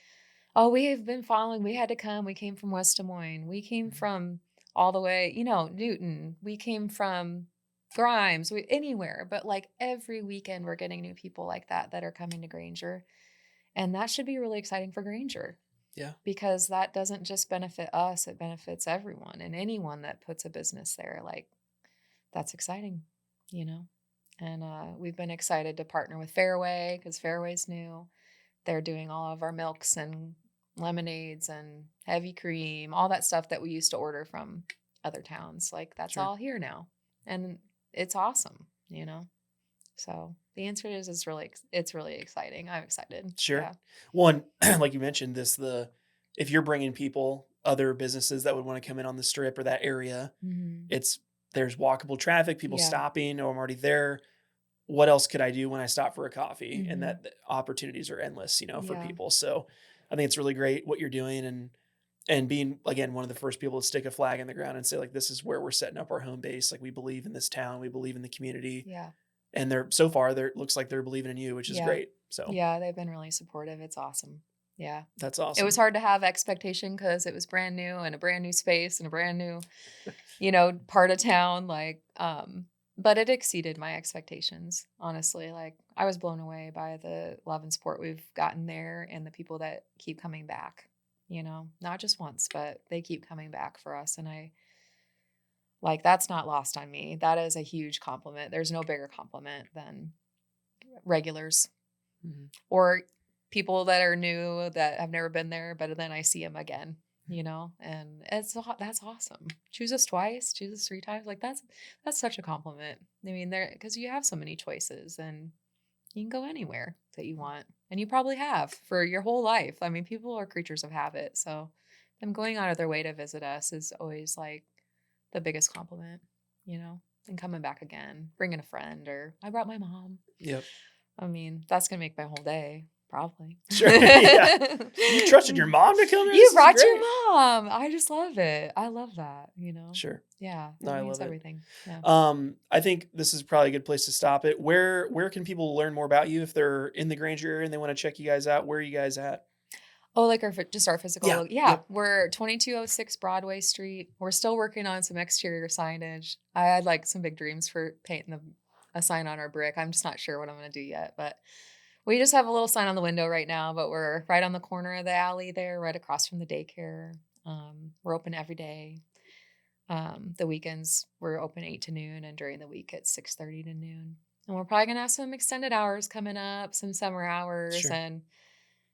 "Oh, we have been following. We had to come. We came from West Des Moines. We came Mhm. from all the way, Newton. We came from Grimes. Anywhere." But like every weekend we're getting new people like that are coming to Granger. And that should be really exciting for Granger, Yeah. because that doesn't just benefit us, it benefits everyone and anyone that puts a business there. Like that's exciting, you know. And we've been excited to partner with Fairway because Fairway's new. They're doing all of our milks and lemonades and heavy cream, all that stuff that we used to order from other towns. Like that's Sure. all here now, and it's awesome. So the answer is it's really exciting. I'm excited. Sure. Yeah. One, like you mentioned, if you're bringing people, other businesses that would want to come in on the strip or that area, Hmm. there's walkable traffic, people Yeah. stopping, oh, I'm already there. What else could I do when I stop for a coffee? And Hmm. that the opportunities are endless, for Yeah. people. So I think it's really great what you're doing and being, again, one of the first people to stick a flag in the ground and say, like, this is where we're setting up our home base. Like, we believe in this town, we believe in the community. Yeah. And so far, it looks like they're believing in you, which is Yeah. great. So Yeah. They've been really supportive. It's awesome. Yeah. that's It was awesome. hard to have expectation because it was brand new and a brand new space and a brand new, part of town. But it exceeded my expectations, honestly. Like I was blown away by the love and support we've gotten there and the people that keep coming back, not just once, but they keep coming back for us. And that's not lost on me. That is a huge compliment. There's no bigger compliment than regulars Mhm. or people that are new that have never been there, but then I see them again, and that's awesome. Choose us twice, choose us 3 times. Like that's such a compliment. I mean, because you have so many choices and you can go anywhere that you want, and you probably have for your whole life. I mean, people are creatures of habit, so them going out of their way to visit us is always like the biggest compliment, and coming back again, bringing a friend, or I brought my mom. Yep. I mean, that's going to make my whole day, probably. Sure. Yeah. You trusted your mom to come here? You This is brought great. your mom. I just love it. I love that, Sure. Yeah, No, that I means love it. everything. Yeah. I think this is probably a good place to stop it. Where can people learn more about you if they're in the Granger area and they want to check you guys out? Where are you guys at? Oh, like just our physical. Yeah. Yeah, Yep. we're 2206 Broadway Street. We're still working on some exterior signage. I had like some big dreams for painting a sign on our brick. I'm just not sure what I'm going to do yet, but we just have a little sign on the window right now, but we're right on the corner of the alley there, right across from the daycare. We're open every day. The weekends we're open 8 to noon, and during the week it's 6:30 to noon. And we're probably gonna have some extended hours coming up, some summer hours, Sure. and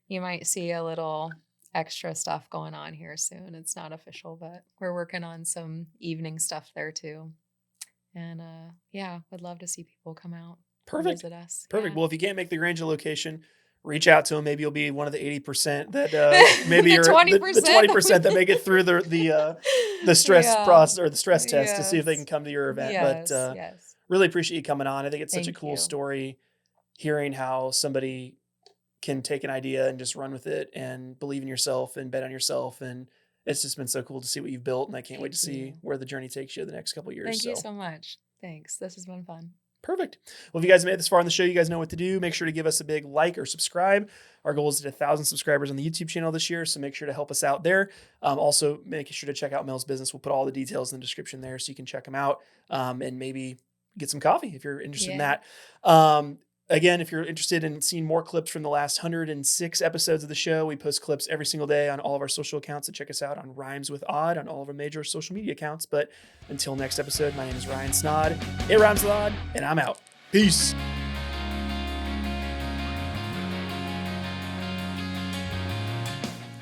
you might see a little extra stuff going on here soon. It's not official, but we're working on some evening stuff there too. And yeah, would love to see people come out and Perfect. visit us. Perfect. Yeah. Well, if you can't make the Granger location, reach out to them. Maybe you'll be one of the 80% that maybe The you're the 20% that make it through the stress Yeah. process or the stress test to see if they Yes. can come to your event. Yes, But yes. really appreciate you coming on. I think it's such a Thank cool you. story, hearing how somebody can take an idea and just run with it and believe in yourself and bet on yourself. And it's just been so cool to see what you've built. And I can't wait to Thank see you. where the journey takes you the next couple of years. Thank you so much. Thanks. This has been fun. Perfect. Well, if you guys made it this far on the show, you guys know what to do. Make sure to give us a big like or subscribe. Our goal is to hit 1,000 subscribers on the YouTube channel this year, so make sure to help us out there. Also, make sure to check out Mel's business. We'll put all the details in the description there so you can check them out and maybe get some coffee if you're interested in that. Again, if you're interested in seeing more clips from the last 106 episodes of the show, we post clips every single day on all of our social accounts. So check us out on Rhymes with Odd on all of our major social media accounts. But until next episode, my name is Ryan Snod. It rhymes with Odd, and I'm out. Peace.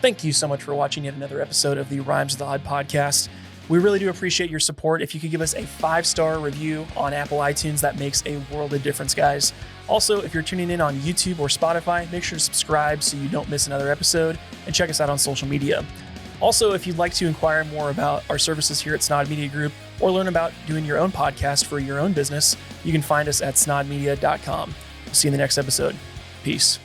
Thank you so much for watching yet another episode of the Rhymes with Odd podcast. We really do appreciate your support. If you could give us a 5-star review on Apple iTunes, that makes a world of difference, guys. Also, if you're tuning in on YouTube or Spotify, make sure to subscribe so you don't miss another episode, and check us out on social media. Also, if you'd like to inquire more about our services here at Snod Media Group or learn about doing your own podcast for your own business, you can find us at snodmedia.com. See you in the next episode. Peace.